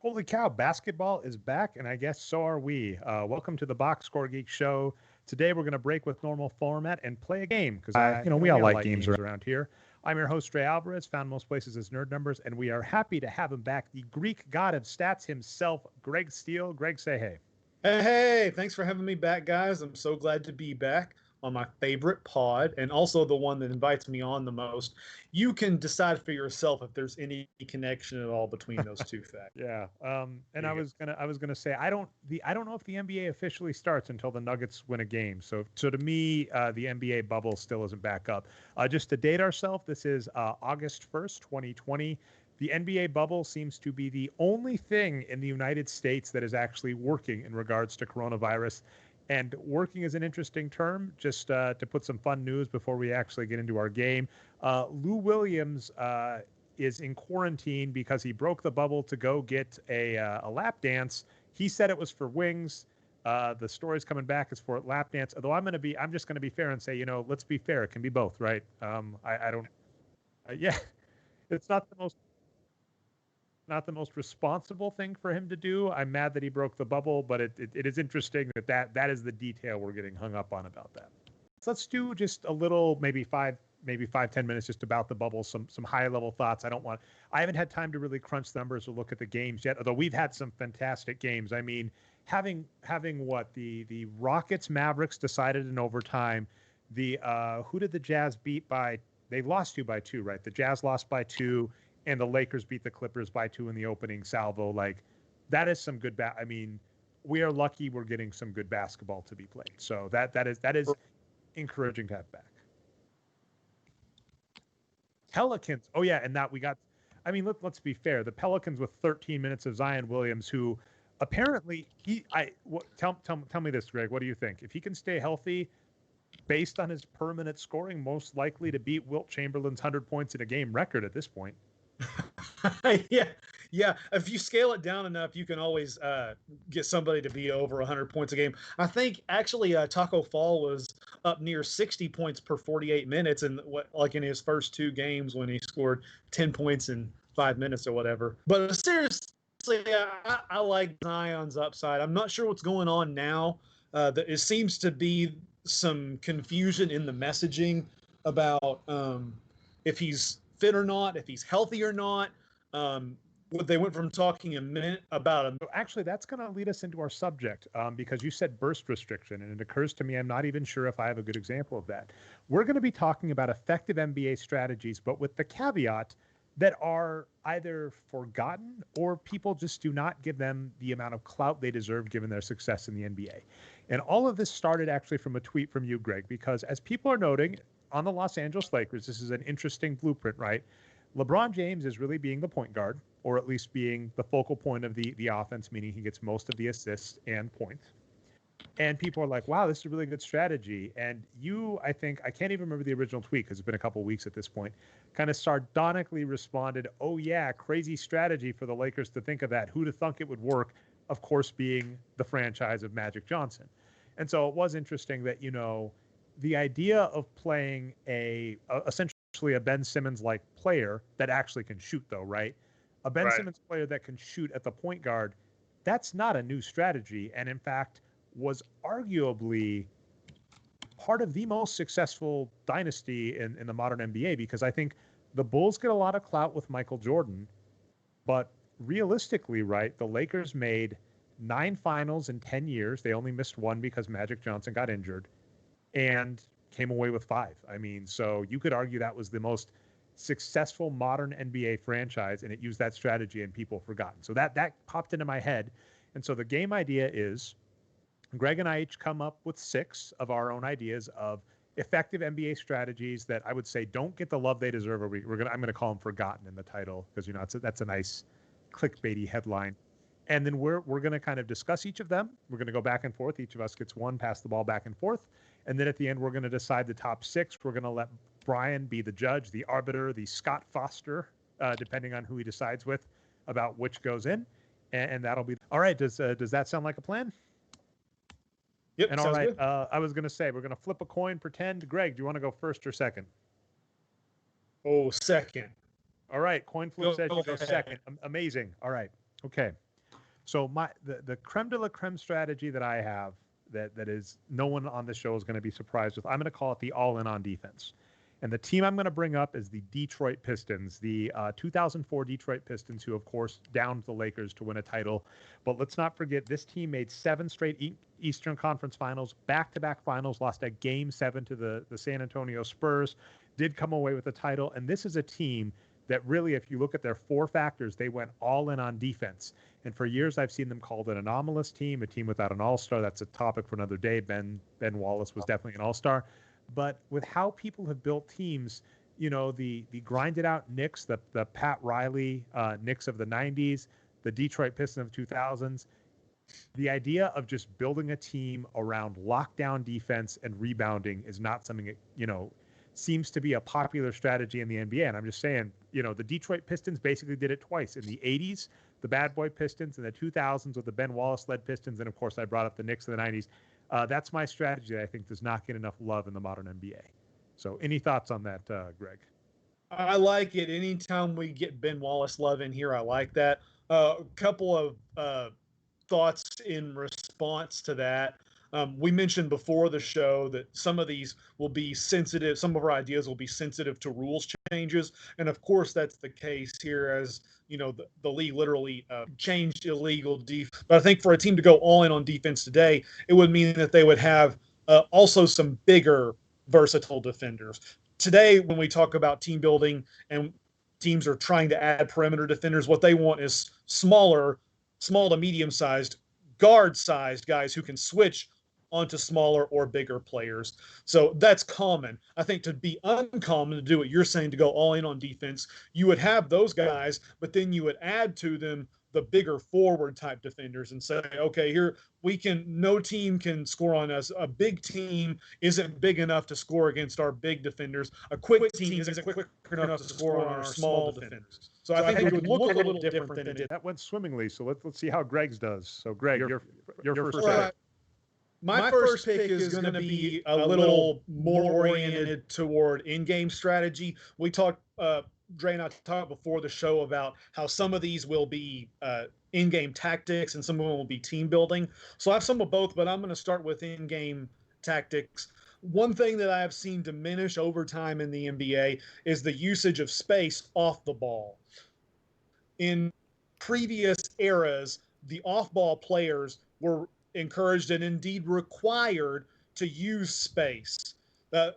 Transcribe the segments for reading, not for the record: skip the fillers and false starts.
Holy cow, basketball is back, and I guess so are we. Welcome to the Box Score Geek Show. Today we're going to break with normal format and play a game because we all like games around here. I'm your host, Ray Alvarez, found most places as Nerd Numbers, and we are happy to have him back, the Greek god of stats himself, Greg Steele. Greg, say hey. Hey, thanks for having me back, guys. I'm so glad to be back on my favorite pod and also the one that invites me on the most. You can decide for yourself if there's any connection at all between those two facts. Yeah. And I was gonna say I don't know if the NBA officially starts until the Nuggets win a game. So to me, the NBA bubble still isn't back up. Just to date ourselves, this is August 1st, 2020. The NBA bubble seems to be the only thing in the United States that is actually working in regards to coronavirus. And working is an interesting term, just to put some fun news before we actually get into our game. Lou Williams is in quarantine because he broke the bubble to go get a lap dance. He said it was for wings. The story's coming back is for lap dance. Although I'm just gonna be fair and say, let's be fair. It can be both, right? I don't. Yeah, it's not the most responsible thing for him to do. I'm mad that he broke the bubble, but it is interesting that is the detail we're getting hung up on about that. So let's do just a little, maybe 5-10 minutes just about the bubble, some high level thoughts. I haven't had time to really crunch the numbers or look at the games yet, although we've had some fantastic games. I mean, having what the Rockets Mavericks decided in overtime. Who did the Jazz beat by? They lost by two, right? The Jazz lost by two, and the Lakers beat the Clippers by two in the opening salvo. Like, that is some good I mean, we are lucky we're getting some good basketball to be played. So that is encouraging to have back. Pelicans. Oh yeah, and that we got. I mean, let's be fair. The Pelicans with 13 minutes of Zion Williams, who apparently tell me this, Greg. What do you think? If he can stay healthy, based on his per minute scoring, most likely to beat Wilt Chamberlain's 100 points in a game record at this point. yeah. If you scale it down enough, you can always get somebody to be over 100 points a game. I think actually Taco Fall was up near 60 points per 48 minutes, and like in his first two games when he scored 10 points in 5 minutes or whatever. But seriously, I like Zion's upside. I'm not sure what's going on now. It seems to be some confusion in the messaging about if he's fit or not, if he's healthy or not. They went from talking a minute about him. Actually, that's going to lead us into our subject because you said burst restriction, and it occurs to me I'm not even sure if I have a good example of that. We're going to be talking about effective NBA strategies, but with the caveat that are either forgotten or people just do not give them the amount of clout they deserve given their success in the NBA. And all of this started actually from a tweet from you, Greg, because as people are noting, on the Los Angeles Lakers, this is an interesting blueprint, right? LeBron James is really being the point guard, or at least being the focal point of the offense, meaning he gets most of the assists and points. And people are like, wow, this is a really good strategy. And I think, I can't even remember the original tweet because it's been a couple of weeks at this point, kind of sardonically responded, oh yeah, crazy strategy for the Lakers to think of that. Who'd have thunk it would work? Of course, being the franchise of Magic Johnson. And so it was interesting that, the idea of playing essentially a Ben Simmons-like player that actually can shoot, though, right? A Ben Simmons player that can shoot at the point guard, that's not a new strategy, and in fact was arguably part of the most successful dynasty in the modern NBA, because I think the Bulls get a lot of clout with Michael Jordan, but realistically, right, the Lakers made 9 finals in 10 years. They only missed one because Magic Johnson got injured, and came away with 5. I mean, so you could argue that was the most successful modern NBA franchise, and it used that strategy and people forgotten. So that popped into my head. And so the game idea is Greg and I each come up with 6 of our own ideas of effective NBA strategies that I would say don't get the love they deserve. I'm going to call them forgotten in the title because, that's a nice clickbaity headline. And then we're going to kind of discuss each of them. We're going to go back and forth. Each of us gets one, pass the ball back and forth. And then at the end, we're going to decide the top 6. We're going to let Brian be the judge, the arbiter, the Scott Foster, depending on who he decides with about which goes in. And that'll be all right. Does that sound like a plan? Yep. And all right, I was going to say we're going to flip a coin. Pretend, Greg, do you want to go first or second? Oh, second. All right. Coin flip says you go second. Amazing. All right. Okay. So the creme de la creme strategy that I have that is no one on the show is going to be surprised with. I'm going to call it the all-in on defense. And the team I'm going to bring up is the Detroit Pistons, the 2004 Detroit Pistons, who, of course, downed the Lakers to win a title. But let's not forget, this team made 7 straight Eastern Conference Finals, back-to-back finals, lost a Game 7 to the San Antonio Spurs, did come away with the title. And this is a team that really, if you look at their 4 factors, they went all in on defense. And for years, I've seen them called an anomalous team, a team without an all-star. That's a topic for another day. Ben Wallace was definitely an all-star. But with how people have built teams, the grinded out Knicks, the Pat Riley Knicks of the 90s, the Detroit Pistons of the 2000s, the idea of just building a team around lockdown defense and rebounding is not something that, seems to be a popular strategy in the NBA. And I'm just saying, the Detroit Pistons basically did it twice. In the 80s, the Bad Boy Pistons, in the 2000s with the Ben Wallace-led Pistons, and of course I brought up the Knicks of the 90s. That's my strategy that I think does not get enough love in the modern NBA. So any thoughts on that, Greg? I like it. Anytime we get Ben Wallace love in here, I like that. A couple of thoughts in response to that. We mentioned before the show that some of these will be sensitive. Some of our ideas will be sensitive to rules changes. And of course, that's the case here as, the league literally changed illegal defense. But I think for a team to go all in on defense today, it would mean that they would have also some bigger, versatile defenders. Today, when we talk about team building and teams are trying to add perimeter defenders, what they want is small to medium-sized, guard-sized guys who can switch onto smaller or bigger players. So that's common. I think to be uncommon, to do what you're saying, to go all in on defense, you would have those guys, but then you would add to them the bigger forward type defenders and say, okay, here no team can score on us. A big team isn't big enough to score against our big defenders. A quick team isn't quick enough to score on our small defenders. So I think it would look a little different than it did. That went swimmingly. So let's see how Greg's does. So Greg, your first pick. My first pick is going to be a little more oriented toward in-game strategy. We talked, Dre and I talked before the show about how some of these will be in-game tactics and some of them will be team building. So I have some of both, but I'm going to start with in-game tactics. One thing that I have seen diminish over time in the NBA is the usage of space off the ball. In previous eras, the off-ball players were encouraged and indeed required to use space.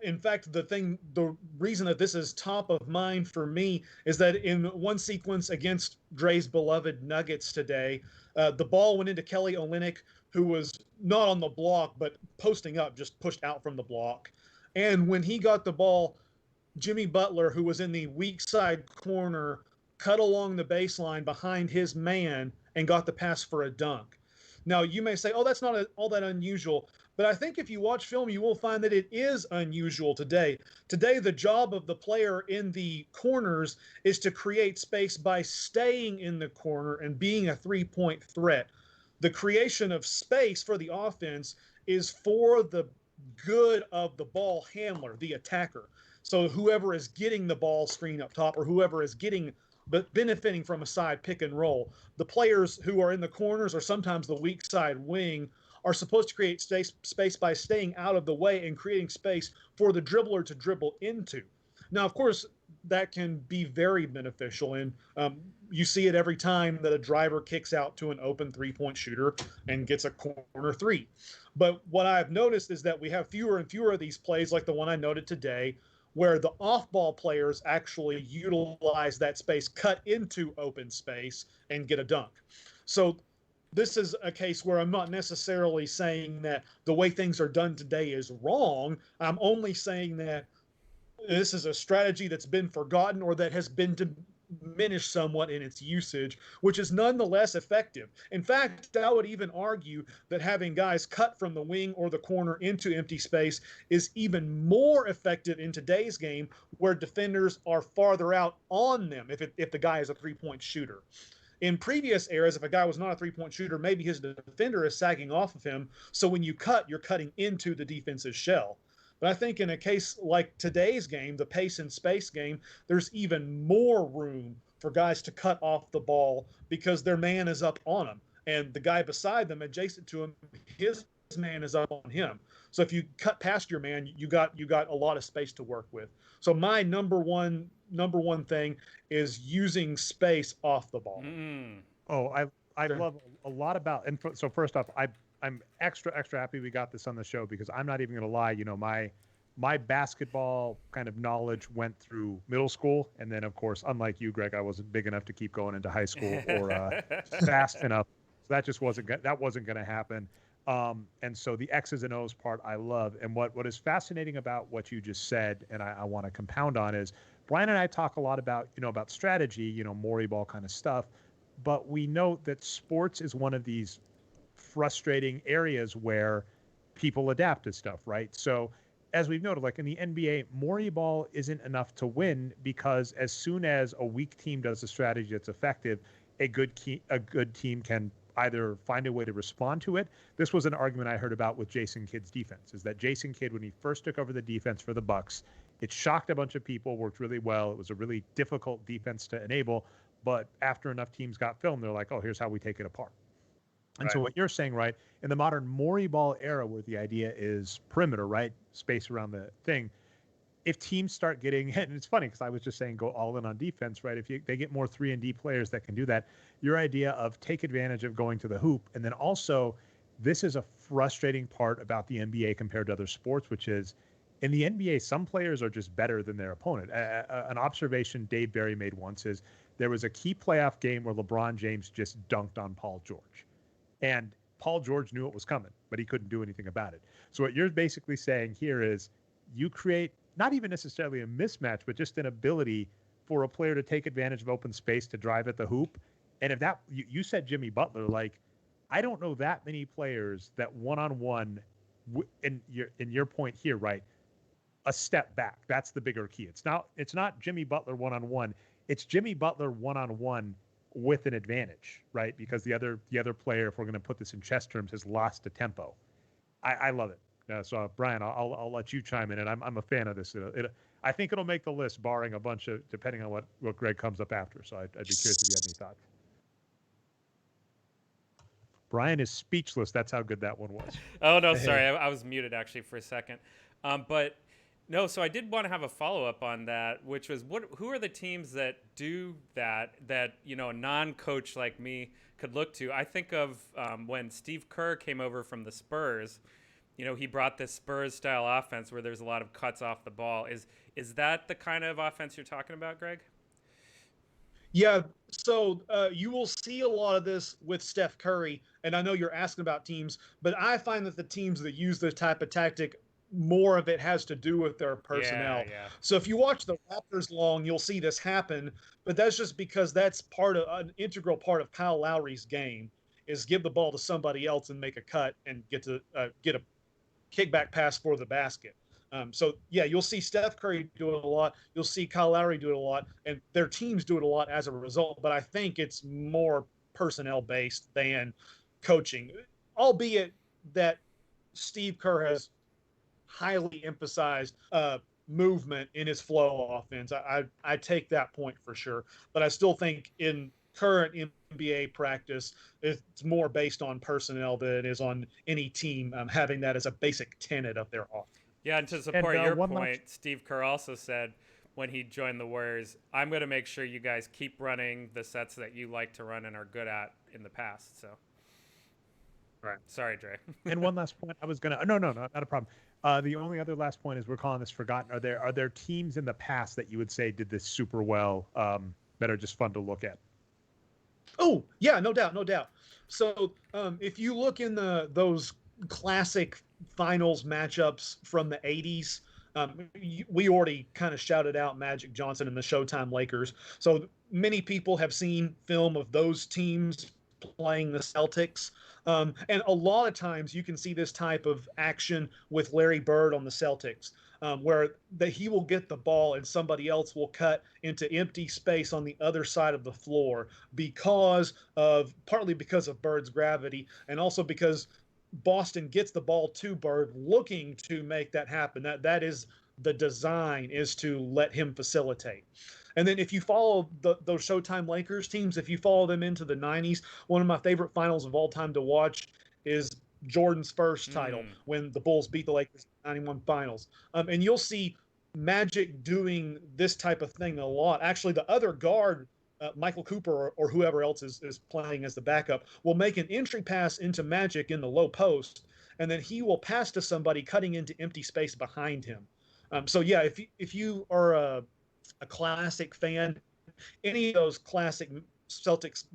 In fact, the reason that this is top of mind for me is that in one sequence against Dre's beloved Nuggets today, the ball went into Kelly Olynyk, who was not on the block, but posting up, just pushed out from the block. And when he got the ball, Jimmy Butler, who was in the weak side corner, cut along the baseline behind his man and got the pass for a dunk. Now, you may say, oh, that's not all that unusual. But I think if you watch film, you will find that it is unusual today. Today, the job of the player in the corners is to create space by staying in the corner and being a three-point threat. The creation of space for the offense is for the good of the ball handler, the attacker. So whoever is getting the ball screen up top or whoever is benefiting from a side pick and roll, the players who are in the corners or sometimes the weak side wing are supposed to create space by staying out of the way and creating space for the dribbler to dribble into. Now, of course, that can be very beneficial, and you see it every time that a driver kicks out to an open three-point shooter and gets a corner three. But what I've noticed is that we have fewer and fewer of these plays like the one I noted today, where the off-ball players actually utilize that space, cut into open space, and get a dunk. So this is a case where I'm not necessarily saying that the way things are done today is wrong. I'm only saying that this is a strategy that's been forgotten or that has been diminished somewhat in its usage, which is nonetheless effective. In fact, I would even argue that having guys cut from the wing or the corner into empty space is even more effective in today's game where defenders are farther out on them if the guy is a three-point shooter. In previous eras, if a guy was not a three-point shooter, maybe his defender is sagging off of him. So when you cut, you're cutting into the defense's shell. But I think in a case like today's game, the pace and space game, there's even more room for guys to cut off the ball because their man is up on them. and the guy beside them adjacent to him, his man is up on him. So if you cut past your man, you got a lot of space to work with. So my number one thing is using space off the ball. Oh, I love a lot about, and so first off, I'm extra happy we got this on the show, because I'm not even going to lie, my basketball kind of knowledge went through middle school, and then of course, unlike you, Greg, I wasn't big enough to keep going into high school or fast enough. So that just wasn't going to happen. And so the X's and O's part I love. And what is fascinating about what you just said, and I want to compound on, is Brian and I talk a lot about, about strategy, Morey ball kind of stuff, but we note that sports is one of these frustrating areas where people adapt to stuff, right? So as we've noted, like in the NBA, Morey ball isn't enough to win, because as soon as a weak team does a strategy that's effective, a good team can either find a way to respond to it. This was an argument I heard about with Jason Kidd's defense, is that Jason Kidd, when he first took over the defense for the Bucks, it shocked a bunch of people, worked really well. It was a really difficult defense to enable, but after enough teams got film, they're like, oh, here's how we take it apart. And so what you're saying, right, in the modern Morey ball era, where the idea is perimeter, right, space around the thing, if teams start getting, and it's funny because I was just saying go all in on defense, right? If they get more 3-and-D players that can do that, your idea of take advantage of going to the hoop. And then also, this is a frustrating part about the NBA compared to other sports, which is in the NBA, some players are just better than their opponent. An observation Dave Barry made once is there was a key playoff game where LeBron James just dunked on Paul George. And Paul George knew it was coming, but he couldn't do anything about it. So what you're basically saying here is you create not even necessarily a mismatch, but just an ability for a player to take advantage of open space to drive at the hoop. And if that, you said Jimmy Butler, like, I don't know that many players that one-on-one, in your point here, right, a step back. That's the bigger key. It's not Jimmy Butler one-on-one. It's Jimmy Butler one-on-one with an advantage, right? Because the other player, if we're going to put this in chess terms, has lost a tempo. I love it. So Brian, I'll let you chime in, and I'm a fan of this. I think it'll make the list, barring a bunch of, depending on what Greg comes up after. So I'd be curious if you had any thoughts. Brian is speechless. That's how good that one was. Oh no, sorry, I was muted actually for a second. But no, so I did want to have a follow up on that, which was who are the teams that do that a non-coach like me could look to? I think of when Steve Kerr came over from the Spurs. He brought this Spurs-style offense where there's a lot of cuts off the ball. Is that the kind of offense you're talking about, Greg? Yeah, so you will see a lot of this with Steph Curry, and I know you're asking about teams, but I find that the teams that use this type of tactic, more of it has to do with their personnel. Yeah. So if you watch the Raptors long, you'll see this happen, but that's just because that's an integral part of Kyle Lowry's game, is give the ball to somebody else and make a cut and get a kickback pass for the basket. So yeah, you'll see Steph Curry do it a lot. You'll see Kyle Lowry do it a lot, and their teams do it a lot as a result. But I think it's more personnel based than coaching, albeit that Steve Kerr has highly emphasized movement in his flow offense. I take that point for sure, but I still think in current NBA practice, it's more based on personnel than it is on any team having that as a basic tenet of their offense. Yeah, and to support your point, Steve Kerr also said when he joined the Warriors, I'm going to make sure you guys keep running the sets that you like to run and are good at in the past. So, right. Sorry, Dre. And one last point, I was going to, no, not a problem. The only other last point is we're calling this forgotten. Are there teams in the past that you would say did this super well that are just fun to look at? Oh, yeah, no doubt. So if you look in those classic finals matchups from the 80s, we already kind of shouted out Magic Johnson and the Showtime Lakers. So many people have seen film of those teams playing the Celtics. And a lot of times you can see this type of action with Larry Bird on the Celtics, where he will get the ball and somebody else will cut into empty space on the other side of the floor partly because of Bird's gravity, and also because Boston gets the ball to Bird looking to make that happen. That is the design, is to let him facilitate. And then if you follow those Showtime Lakers teams, if you follow them into the 90s, one of my favorite finals of all time to watch is Jordan's first title when the Bulls beat the Lakers in the 91 finals. And you'll see Magic doing this type of thing a lot. Actually, the other guard, Michael Cooper or whoever else is playing as the backup, will make an entry pass into Magic in the low post, and then he will pass to somebody cutting into empty space behind him. So yeah, if you are a classic fan, any of those classic Celtics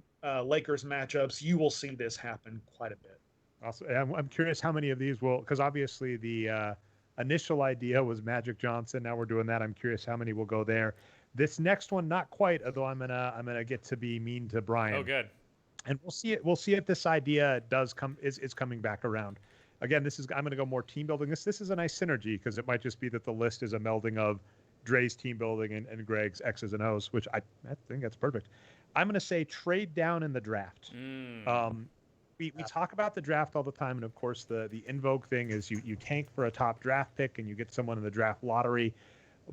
Lakers matchups, you will see this happen quite a bit. Also, I'm curious how many of these will, because obviously the initial idea was Magic Johnson. Now we're doing that. I'm curious how many will go there. This next one, not quite, although I'm gonna get to be mean to Brian. Oh, good. And we'll see it. We'll see if this idea is coming back around. Again, I'm going to go more team building. This is a nice synergy because it might just be that the list is a melding of Dre's team building and Greg's X's and O's, which I think that's perfect. I'm going to say trade down in the draft. We talk about the draft all the time, and of course the in vogue thing is you tank for a top draft pick and you get someone in the draft lottery.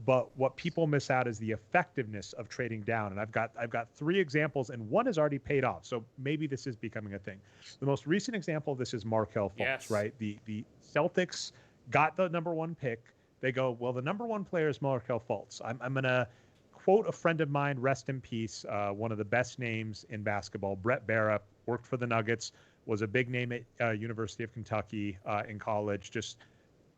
But what people miss out is the effectiveness of trading down. And I've got 3 examples, and one has already paid off. So maybe this is becoming a thing. The most recent example of this is Markelle Fultz, yes. Right? The Celtics got the number 1 pick. They go, well, the number 1 player is Markelle Fultz. I'm going to quote a friend of mine, rest in peace, one of the best names in basketball, Brett Barra, worked for the Nuggets, was a big name at University of Kentucky in college, just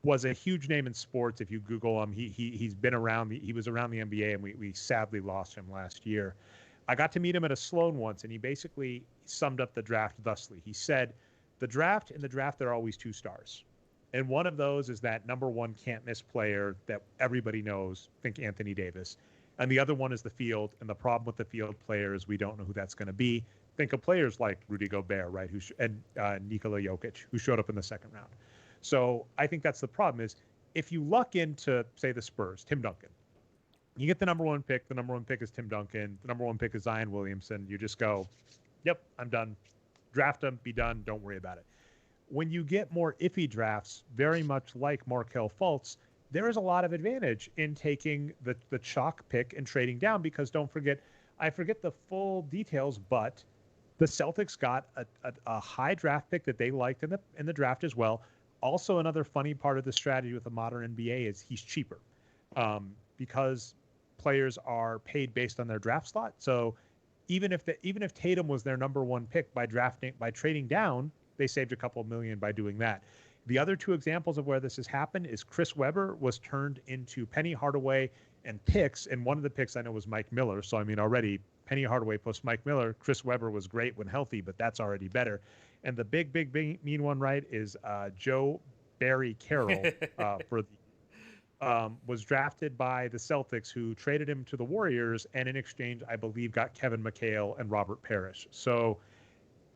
was a huge name in sports. If you Google him, he's been around. He was around the NBA, and we sadly lost him last year. I got to meet him at a Sloan once, and he basically summed up the draft thusly. He said, in the draft, there are always 2 stars. And one of those is that number 1 can't miss player that everybody knows, think Anthony Davis. And the other one is the field. And the problem with the field players, we don't know who that's going to be. Think of players like Rudy Gobert, right? And Nikola Jokic, who showed up in the second round. So I think that's the problem is if you luck into, say, the Spurs, Tim Duncan, you get the number 1 pick. The number 1 pick is Tim Duncan. The number 1 pick is Zion Williamson. You just go, yep, I'm done. Draft him, be done. Don't worry about it. When you get more iffy drafts, very much like Markelle Fultz, there is a lot of advantage in taking the chalk pick and trading down because don't forget, I forget the full details, but the Celtics got a high draft pick that they liked in the draft as well. Also, another funny part of the strategy with the modern NBA is he's cheaper because players are paid based on their draft slot. So even if Tatum was their number 1 pick by trading down, they saved a couple of million by doing that. The other 2 examples of where this has happened is Chris Webber was turned into Penny Hardaway and picks, and one of the picks I know was Mike Miller. So I mean already Penny Hardaway plus Mike Miller. Chris Webber was great when healthy, but that's already better. And the big mean one, right, is Joe Barry Carroll was drafted by the Celtics, who traded him to the Warriors, and in exchange, I believe, got Kevin McHale and Robert Parrish. So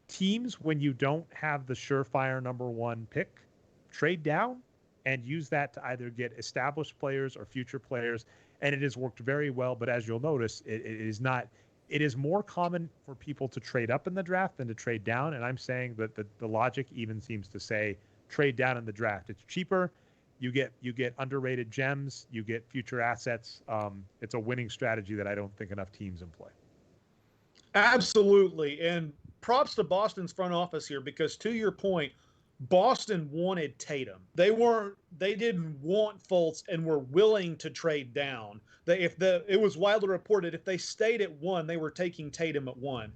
teams, when you don't have the surefire number 1 pick, trade down and use that to either get established players or future players, and it has worked very well. But as you'll notice, it is more common for people to trade up in the draft than to trade down. And I'm saying that the logic even seems to say trade down in the draft. It's cheaper. You get underrated gems. You get future assets. It's a winning strategy that I don't think enough teams employ. Absolutely. And props to Boston's front office here, because to your point, Boston wanted Tatum. They didn't want Fultz and were willing to trade down. It was widely reported if they stayed at 1, they were taking Tatum at 1.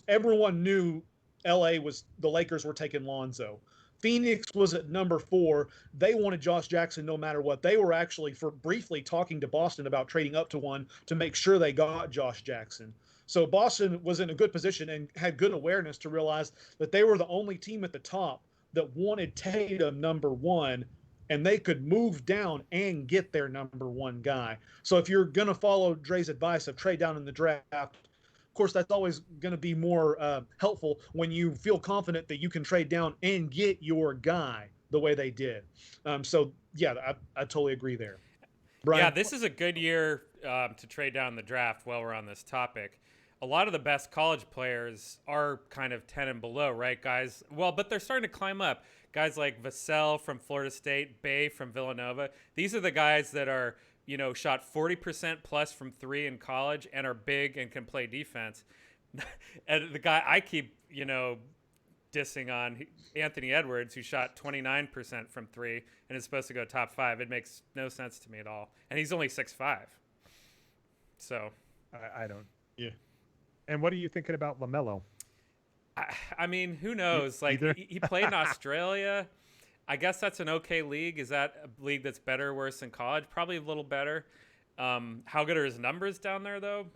Everyone knew the Lakers were taking Lonzo. Phoenix was at number 4. They wanted Josh Jackson no matter what. They were actually briefly talking to Boston about trading up to 1 to make sure they got Josh Jackson. So Boston was in a good position and had good awareness to realize that they were the only team at the top that wanted Tatum number 1, and they could move down and get their number 1 guy. So if you're going to follow Dre's advice of trade down in the draft, of course, that's always going to be more helpful when you feel confident that you can trade down and get your guy the way they did. So, yeah, I totally agree there. Brian? Yeah, this is a good year to trade down the draft while we're on this topic. A lot of the best college players are kind of 10 and below, right, guys? Well, but they're starting to climb up. Guys like Vassell from Florida State, Bay from Villanova. These are the guys that are shot 40% plus from 3 in college and are big and can play defense. And the guy I keep, dissing on, Anthony Edwards, who shot 29% from 3 and is supposed to go top 5. It makes no sense to me at all. And he's only 6'5". So I don't. Yeah. And what are you thinking about LaMelo? I mean, who knows? Like, he played in Australia. I guess that's an okay league. Is that a league that's better or worse than college? Probably a little better. How good are his numbers down there, though?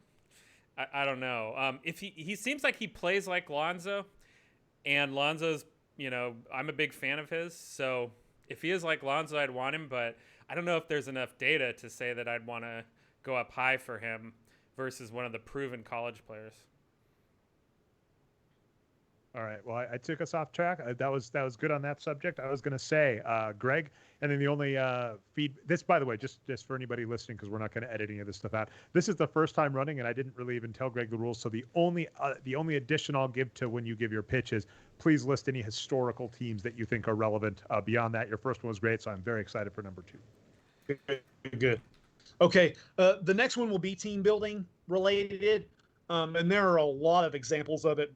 I don't know. If he seems like he plays like Lonzo, and Lonzo's, I'm a big fan of his. So if he is like Lonzo, I'd want him. But I don't know if there's enough data to say that I'd want to go up high for him versus one of the proven college players. All right. Well, I took us off track. That was good on that subject. I was going to say, Greg, and then the only feed. This, by the way, just for anybody listening, because we're not going to edit any of this stuff out. This is the first time running, and I didn't really even tell Greg the rules. So the only addition I'll give to when you give your pitch is please list any historical teams that you think are relevant. Beyond that, your first one was great, so I'm very excited for number 2. Good. Okay. The next one will be team building related, and there are a lot of examples of it.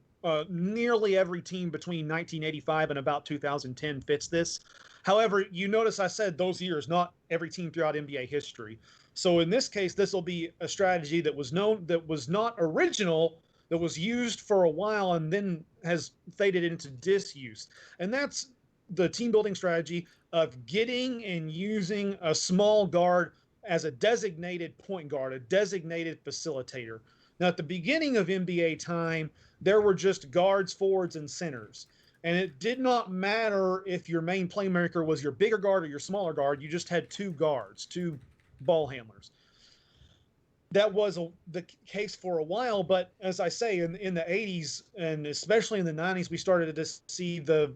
Nearly every team between 1985 and about 2010 fits this. However, you notice I said those years, not every team throughout NBA history. So in this case, this will be a strategy that was not original, that was used for a while and then has faded into disuse. And that's the team building strategy of getting and using a small guard as a designated point guard, a designated facilitator. Now, at the beginning of NBA time, there were just guards, forwards, and centers. And it did not matter if your main playmaker was your bigger guard or your smaller guard. You just had 2 guards, 2 ball handlers. That was the case for a while. But as I say, in the 80s and especially in the 90s, we started to see the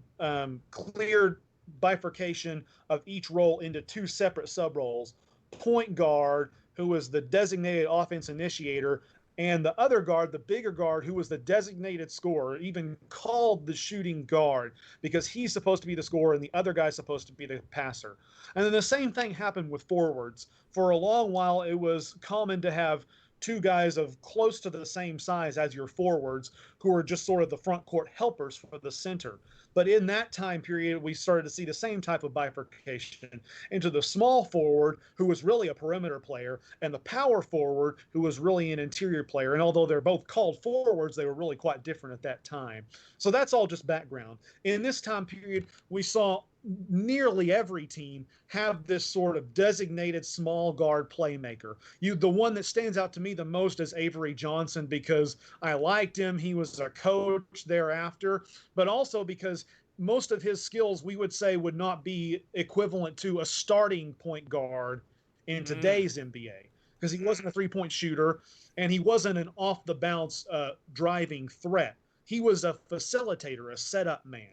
clear bifurcation of each role into 2 separate sub-roles. Point guard, who was the designated offense initiator, and the other guard, the bigger guard, who was the designated scorer, even called the shooting guard because he's supposed to be the scorer and the other guy's supposed to be the passer. And then the same thing happened with forwards. For a long while, it was common to have 2 guys of close to the same size as your forwards who are just sort of the front court helpers for the center. But in that time period, we started to see the same type of bifurcation into the small forward, who was really a perimeter player, and the power forward, who was really an interior player. And although they're both called forwards, they were really quite different at that time. So that's all just background. In this time period, we saw nearly every team have this sort of designated small guard playmaker. The one that stands out to me the most is Avery Johnson, because I liked him. He was a coach thereafter, but also because most of his skills, we would say, would not be equivalent to a starting point guard in today's NBA, because he wasn't a 3-point shooter and he wasn't an off the bounce driving threat. He was a facilitator, a setup man.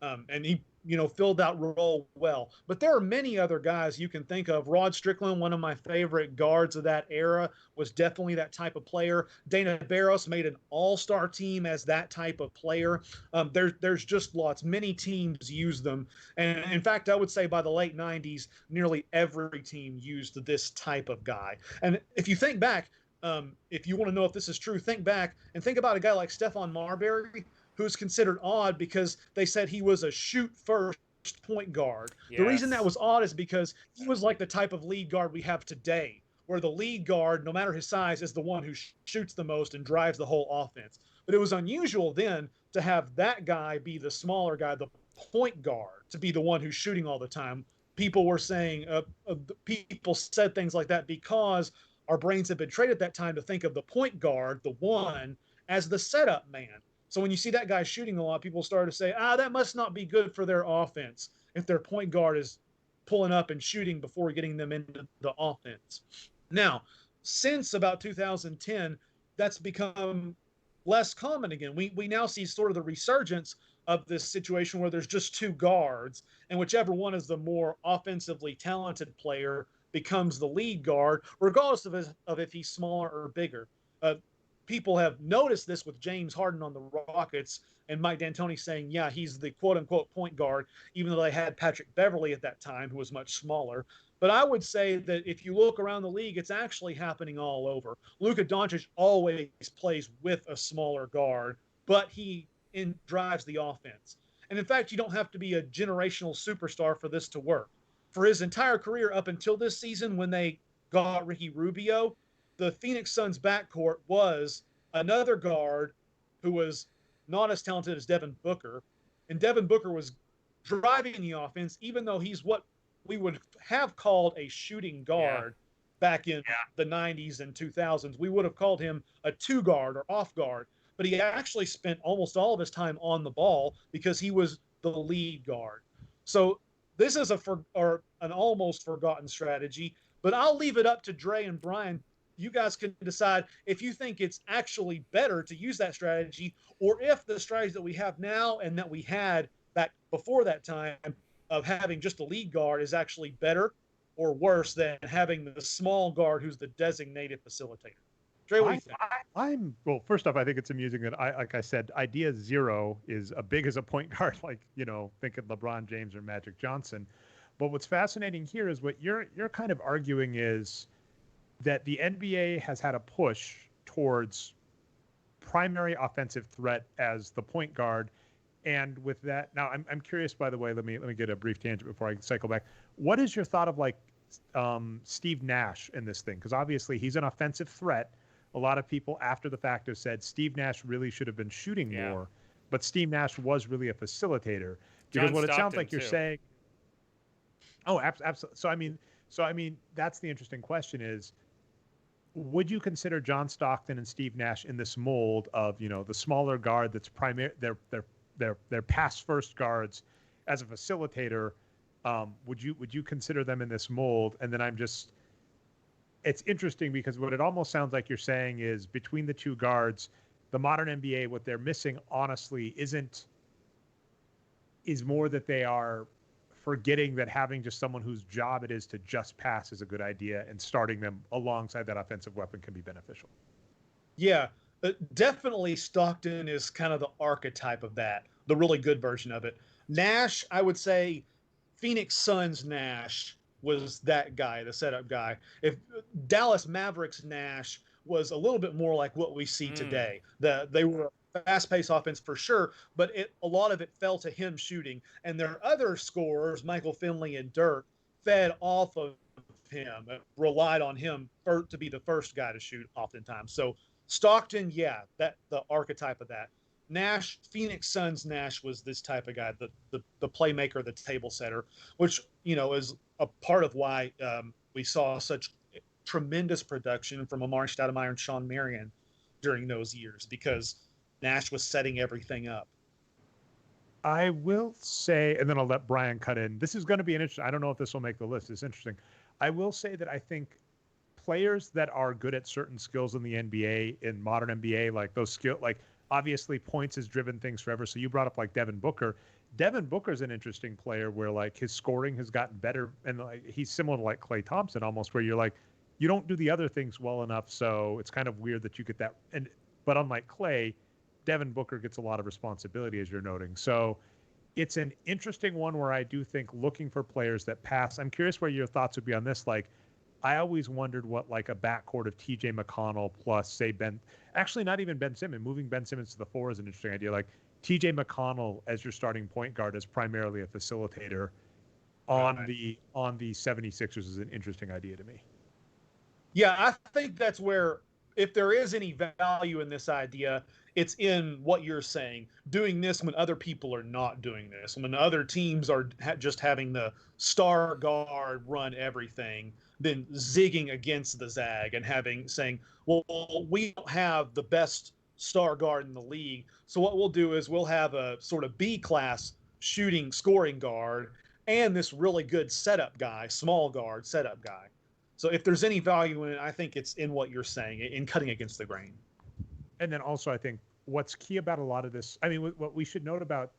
And he, filled that role well. But there are many other guys you can think of. Rod Strickland, one of my favorite guards of that era, was definitely that type of player. Dana Barros made an all-star team as that type of player. There's just lots. Many teams use them. And in fact, I would say by the late 90s, nearly every team used this type of guy. And if you think back, if you want to know if this is true, think back and think about a guy like Stephon Marbury, who's considered odd because they said he was a shoot-first point guard. Yes. The reason that was odd is because he was like the type of lead guard we have today, where the lead guard, no matter his size, is the one who shoots the most and drives the whole offense. But it was unusual then to have that guy be the smaller guy, the point guard, to be the one who's shooting all the time. People were saying, people said things like that because our brains had been trained at that time to think of the point guard, the one, as the setup man. So when you see that guy shooting a lot, people started to say, that must not be good for their offense if their point guard is pulling up and shooting before getting them into the offense. Now, since about 2010, that's become less common again. We now see sort of the resurgence of this situation where there's just 2 guards, and whichever one is the more offensively talented player becomes the lead guard, regardless of if he's smaller or bigger. people have noticed this with James Harden on the Rockets and Mike D'Antoni saying, yeah, he's the quote unquote point guard, even though they had Patrick Beverley at that time, who was much smaller. But I would say that if you look around the league, it's actually happening all over. Luka Doncic always plays with a smaller guard, but he drives the offense. And in fact, you don't have to be a generational superstar for this to work. For his entire career up until this season, when they got Ricky Rubio, the Phoenix Suns backcourt was another guard who was not as talented as Devin Booker. And Devin Booker was driving the offense, even though he's what we would have called a shooting guard back in the 90s and 2000s. We would have called him a two guard or off guard, but he actually spent almost all of his time on the ball because he was the lead guard. So this is an almost forgotten strategy, but I'll leave it up to Dre and Brian. You guys can decide if you think it's actually better to use that strategy, or if the strategy that we have now and that we had back before that time of having just a lead guard is actually better or worse than having the small guard who's the designated facilitator. Dre, what do you think? Well, first off, I think it's amusing that like I said, idea zero is as big as a point guard, like, thinking LeBron James or Magic Johnson. But what's fascinating here is what you're kind of arguing is that the NBA has had a push towards primary offensive threat as the point guard. And with that, now I'm curious, by the way, let me get a brief tangent before I cycle back. What is your thought of like Steve Nash in this thing? Because obviously he's an offensive threat. A lot of people after the fact have said Steve Nash really should have been shooting more, but Steve Nash was really a facilitator. Because what it sounds like you're saying. Oh, absolutely. So I mean, that's the interesting question is, would you consider John Stockton and Steve Nash in this mold of, the smaller guard that's primary, they're pass first guards as a facilitator? Would you consider them in this mold? And then it's interesting because what it almost sounds like you're saying is between the two guards, the modern NBA, what they're missing honestly is more that they are forgetting that having just someone whose job it is to just pass is a good idea, and starting them alongside that offensive weapon can be beneficial. Yeah, definitely Stockton is kind of the archetype of that, the really good version of it. Nash, I would say Phoenix Suns Nash was that guy, the setup guy. If Dallas Mavericks Nash was a little bit more like what we see today. They were a fast-paced offense for sure, but a lot of it fell to him shooting. And their other scorers, Michael Finley and Dirk, fed off of him, relied on him to be the first guy to shoot oftentimes. So Stockton, the archetype of that. Nash, Phoenix Suns Nash was this type of guy, the playmaker, the table setter, which, is a part of why we saw such tremendous production from Amari Stoudemire and Sean Marion during those years, because Nash was setting everything up. I will say, and then I'll let Brian cut in. This is going to be an interesting, I don't know if this will make the list. It's interesting. I will say that I think players that are good at certain skills in the NBA, in modern NBA, like those skill, like obviously points has driven things forever. So you brought up like Devin Booker. Devin Booker's an interesting player where like his scoring has gotten better, and like he's similar to like Klay Thompson almost, where you're like, you don't do the other things well enough, so it's kind of weird that you get that. But unlike Klay, Devin Booker gets a lot of responsibility, as you're noting. So it's an interesting one where I do think looking for players that pass. I'm curious where your thoughts would be on this. Like, I always wondered what like a backcourt of TJ McConnell plus say actually not even Ben Simmons, moving Ben Simmons to the four is an interesting idea. Like TJ McConnell as your starting point guard is primarily a facilitator on the 76ers is an interesting idea to me. Yeah, I think that's where, if there is any value in this idea, it's in what you're saying. Doing this when other people are not doing this, when other teams are just having the star guard run everything, then zigging against the zag and saying, well, we don't have the best star guard in the league, so what we'll do is we'll have a sort of B-class scoring guard and this really good setup guy, small guard setup guy. So if there's any value in it, I think it's in what you're saying, in cutting against the grain. And then also, I think what's key about a lot of this, I mean, what we should note about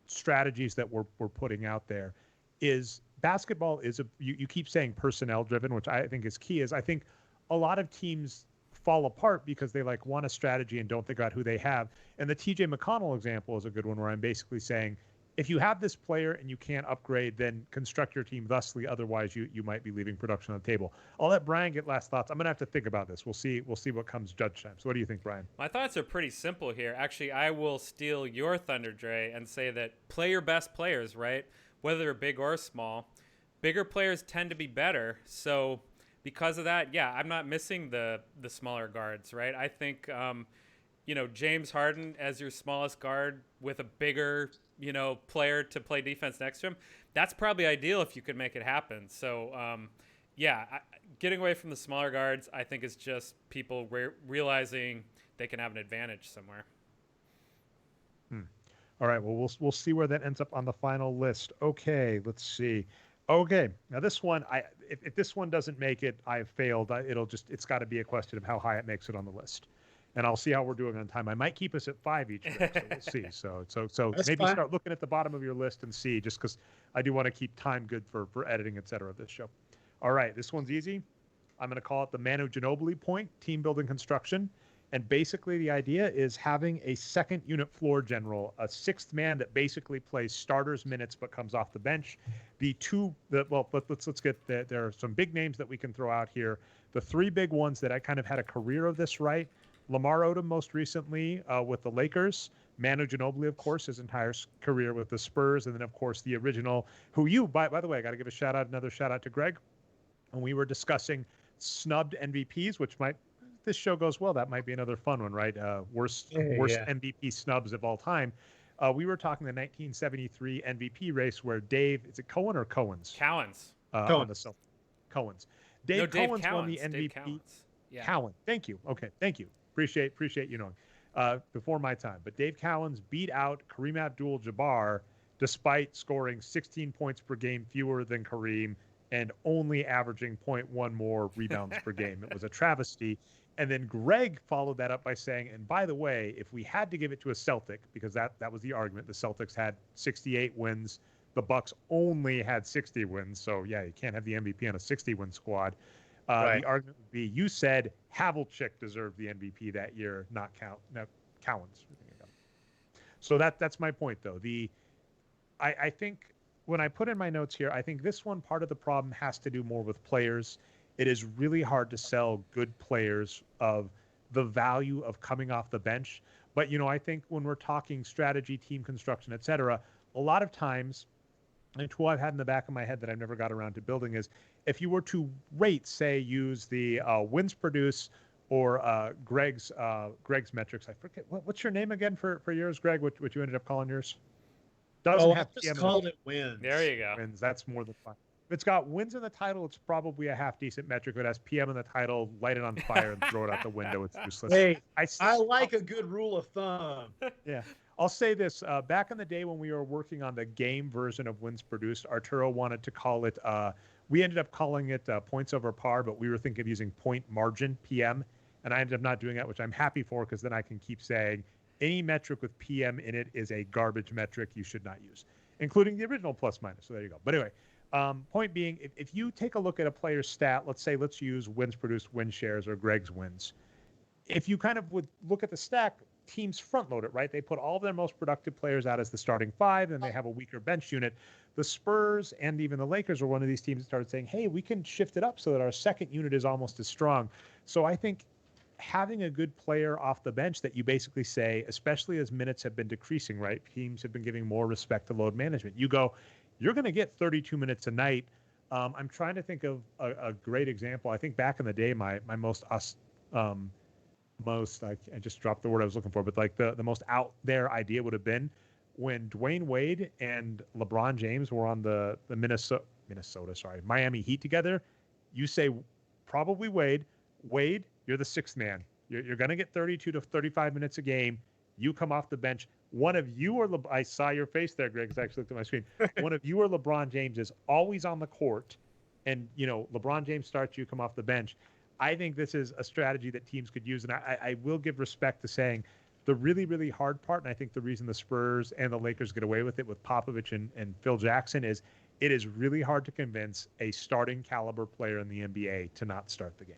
strategies that we're putting out there is basketball is you keep saying personnel driven, which I think is key, is I think a lot of teams fall apart because they like want a strategy and don't think about who they have. And the TJ McConnell example is a good one where I'm basically saying, if you have this player and you can't upgrade, then construct your team thusly. Otherwise, you might be leaving production on the table. I'll let Brian get last thoughts. I'm going to have to think about this. We'll see what comes judge time. So what do you think, Brian? My thoughts are pretty simple here. Actually, I will steal your thunder, Dre, and say that play your best players, right? Whether they're big or small. Bigger players tend to be better. So because of that, yeah, I'm not missing the smaller guards, right? I think, James Harden as your smallest guard with a bigger, player to play defense next to him, that's probably ideal if you could make it happen. So, getting away from the smaller guards, I think is just people realizing they can have an advantage somewhere. All right. Well, we'll see where that ends up on the final list. Okay. Let's see. Okay. Now this one, if this one doesn't make it, I've failed. It's got to be a question of how high it makes it on the list. And I'll see how we're doing on time. I might keep us at 5 each week, so we'll see. So maybe start looking at the bottom of your list and see, just because I do want to keep time good for editing, et cetera, of this show. All right, this one's easy. I'm going to call it the Manu Ginobili point, team building construction. And basically the idea is having a second unit floor general, a sixth man that basically plays starters minutes but comes off the bench. Let's get there are some big names that we can throw out here. The three big ones that I kind of had a career of this, right? Lamar Odom most recently with the Lakers. Manu Ginobili, of course, his entire career with the Spurs. And then, of course, the original, by the way, I got to give another shout out to Greg. When we were discussing snubbed MVPs, this show goes well, that might be another fun one, right? Worst MVP snubs of all time. We were talking the 1973 MVP race where Dave, is it Cohen or Cohen's? Cohen's. Cohen's. Dave Cohen's won the MVP. Yeah. Cowan. Thank you. Okay. Thank you. Appreciate you knowing. Before my time. But Dave Cowens beat out Kareem Abdul-Jabbar despite scoring 16 points per game fewer than Kareem and only averaging 0.1 more rebounds per game. It was a travesty. And then Greg followed that up by saying, and by the way, if we had to give it to a Celtic, because that was the argument, the Celtics had 68 wins, the Bucks only had 60 wins. So yeah, you can't have the MVP on a 60-win squad. Right. The argument would be, you said Havlicek deserved the MVP that year, not Cowens. So that's my point, though. I think when I put in my notes here, I think this one, part of the problem has to do more with players. It is really hard to sell good players of the value of coming off the bench. But, I think when we're talking strategy, team construction, et cetera, a lot of times, and tool I've had in the back of my head that I've never got around to building is, if you were to use the wins produce or Greg's metrics. I forget what's your name again for yours, Greg? What you ended up calling yours? I just called it wins. There you go. Wins. That's more than fine. If it's got wins in the title, it's probably a half decent metric. If it has PM in the title, light it on fire and throw it out the window. It's useless. Hey, I like a good rule of thumb. Yeah. I'll say this. Back in the day when we were working on the game version of wins produced, Arturo wanted to call it, we ended up calling it points over par, but we were thinking of using point margin, PM, and I ended up not doing that, which I'm happy for, because then I can keep saying any metric with PM in it is a garbage metric you should not use, including the original plus minus. So there you go. But anyway, point being, if you take a look at a player's stat, let's use wins produced, win shares, or Greg's wins. If you kind of would look at the stack, teams front load it, right? They put all of their most productive players out as the starting five, and they have a weaker bench unit. The Spurs and even the Lakers were one of these teams that started saying, hey, we can shift it up so that our second unit is almost as strong. So I think having a good player off the bench that you basically say, especially as minutes have been decreasing, right? Teams have been giving more respect to load management. You go, you're going to get 32 minutes a night. I'm trying to think of a great example. I think back in the day, my I just dropped the word I was looking for, but like the most out there idea would have been when Dwayne Wade and LeBron James were on the Miami Heat together. You say probably Wade, you're the sixth man. You're going to get 32 to 35 minutes a game. You come off the bench. One of you or I saw your face there, Greg, because I actually looked at my screen. One of you or LeBron James is always on the court, and LeBron James starts, you come off the bench. I think this is a strategy that teams could use, and I will give respect to saying the really, really hard part, and I think the reason the Spurs and the Lakers get away with it with Popovich and Phil Jackson is it is really hard to convince a starting caliber player in the NBA to not start the game.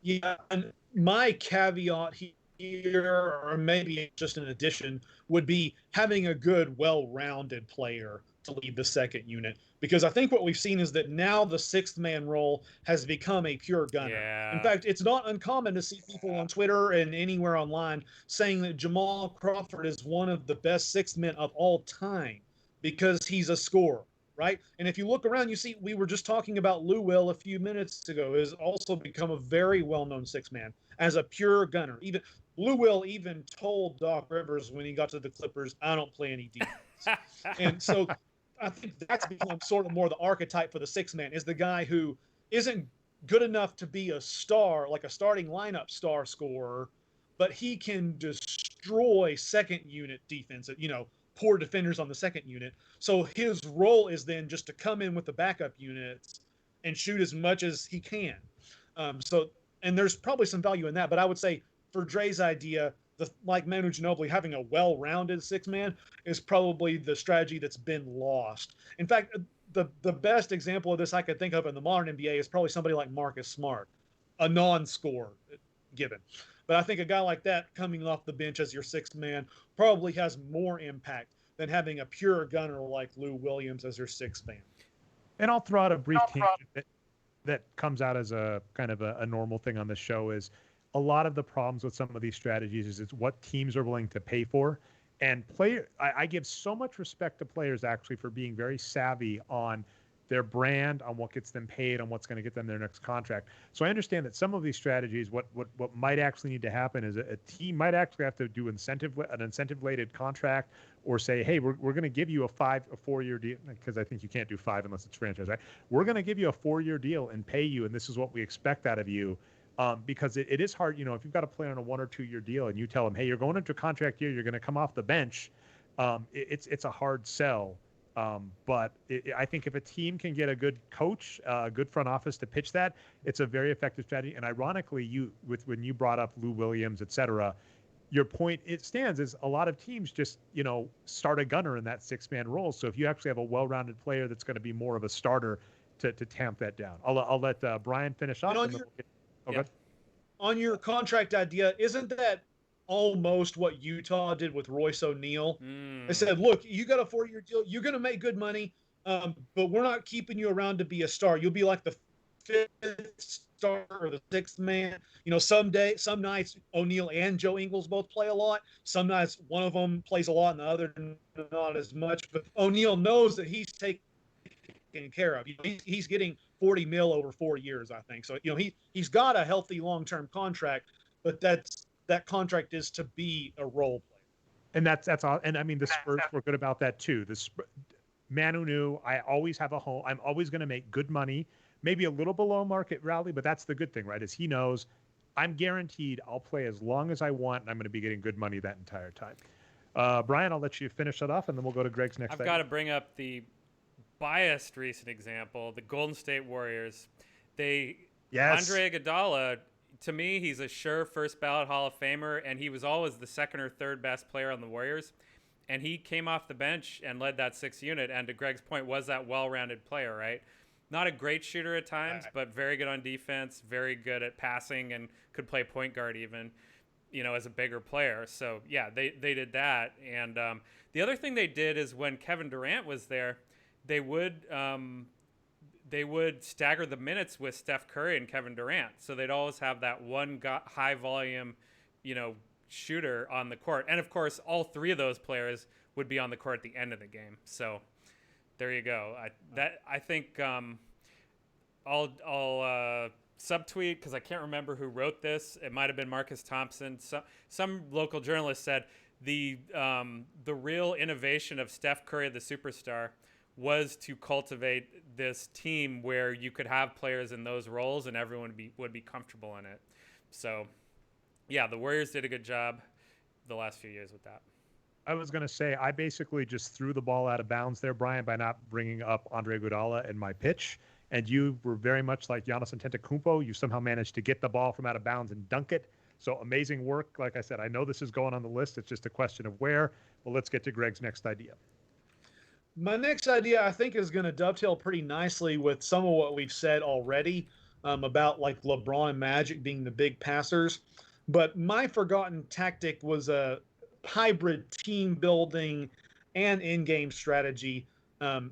Yeah, and my caveat here, or maybe just an addition, would be having a good, well-rounded player to lead the second unit. Because I think what we've seen is that now the sixth man role has become a pure gunner. In Yeah. fact, it's not uncommon to see people on Twitter and anywhere online saying that Jamal Crawford is one of the best sixth men of all time because he's a scorer, right? And if you look around, you see we were just talking about Lou Will a few minutes ago, has also become a very well-known six man as a pure gunner. Even Lou Will even told Doc Rivers when he got to the Clippers, "I don't play any defense." And so I think that's become sort of more the archetype for the six man, is the guy who isn't good enough to be a star, like a starting lineup star scorer, but he can destroy second unit defense, poor defenders on the second unit. So his role is then just to come in with the backup units and shoot as much as he can. And there's probably some value in that, but I would say for Dre's idea, like Manu Ginobili, having a well-rounded six-man is probably the strategy that's been lost. In fact, the best example of this I could think of in the modern NBA is probably somebody like Marcus Smart, a non-scorer given. But I think a guy like that coming off the bench as your sixth man probably has more impact than having a pure gunner like Lou Williams as your sixth man. And I'll throw out a brief tangent that comes out as a kind of a normal thing on the show is a lot of the problems with some of these strategies is it's what teams are willing to pay for. And I give so much respect to players actually for being very savvy on their brand, on what gets them paid, on what's going to get them their next contract. So I understand that some of these strategies, what might actually need to happen is a team might actually have to do an incentive-related contract, or say, hey, we're going to give you a 4-year deal, because I think you can't do 5 unless it's franchise, right? We're going to give you a 4-year deal and pay you, and this is what we expect out of you. Because it is hard, if you've got a player on a 1 or 2 year deal and you tell them, hey, you're going into a contract year, you're going to come off the bench. It's a hard sell. But I think if a team can get a good coach, a good front office to pitch that, it's a very effective strategy. And ironically, when you brought up Lou Williams, et cetera, your point, it stands, is a lot of teams just, start a gunner in that 6-man role. So if you actually have a well-rounded player that's going to be more of a starter to tamp that down. I'll let Brian finish off. On your contract idea, isn't that almost what Utah did with Royce O'Neal? They said, look, you got a 4-year deal. You're going to make good money, but we're not keeping you around to be a star. You'll be like the 5th star or the 6th man. Some nights O'Neal and Joe Ingles both play a lot. Some nights one of them plays a lot and the other not as much. But O'Neal knows that he's taken care of. He's getting $40 million over 4 years, I think. So, he's got a healthy long-term contract, but that contract is to be a role player. And that's all. And I mean, the Spurs were good about that too. Manu knew, I always have a home. I'm always going to make good money, maybe a little below market rally, but that's the good thing, right? Is he knows I'm guaranteed I'll play as long as I want, and I'm going to be getting good money that entire time. Brian, I'll let you finish that off, and then we'll go to Greg's next. I've got to bring up the biased recent example, the Golden State Warriors. Andre Iguodala, to me, he's a sure first ballot Hall of Famer, and he was always the second or third best player on the Warriors. And he came off the bench and led that 6th unit, and to Greg's point, was that well-rounded player, right? Not a great shooter at times, but very good on defense, very good at passing, and could play point guard even, as a bigger player. So, yeah, they did that. And the other thing they did is when Kevin Durant was there, they would stagger the minutes with Steph Curry and Kevin Durant. So they'd always have that one high volume, shooter on the court. And of course, all 3 of those players would be on the court at the end of the game. So there you go. I think I'll subtweet, because I can't remember who wrote this. It might have been Marcus Thompson. Some local journalist said the real innovation of Steph Curry, the superstar, was to cultivate this team where you could have players in those roles and everyone would be comfortable in it. So, yeah, the Warriors did a good job the last few years with that. I was going to say, I basically just threw the ball out of bounds there, Brian, by not bringing up Andre Iguodala in my pitch. And you were very much like Giannis Antetokounmpo. You somehow managed to get the ball from out of bounds and dunk it. So amazing work. Like I said, I know this is going on the list. It's just a question of where. Well, let's get to Greg's next idea. My next idea, I think, is going to dovetail pretty nicely with some of what we've said already. about like LeBron and Magic being the big passers. But my forgotten tactic was a hybrid team building and in-game strategy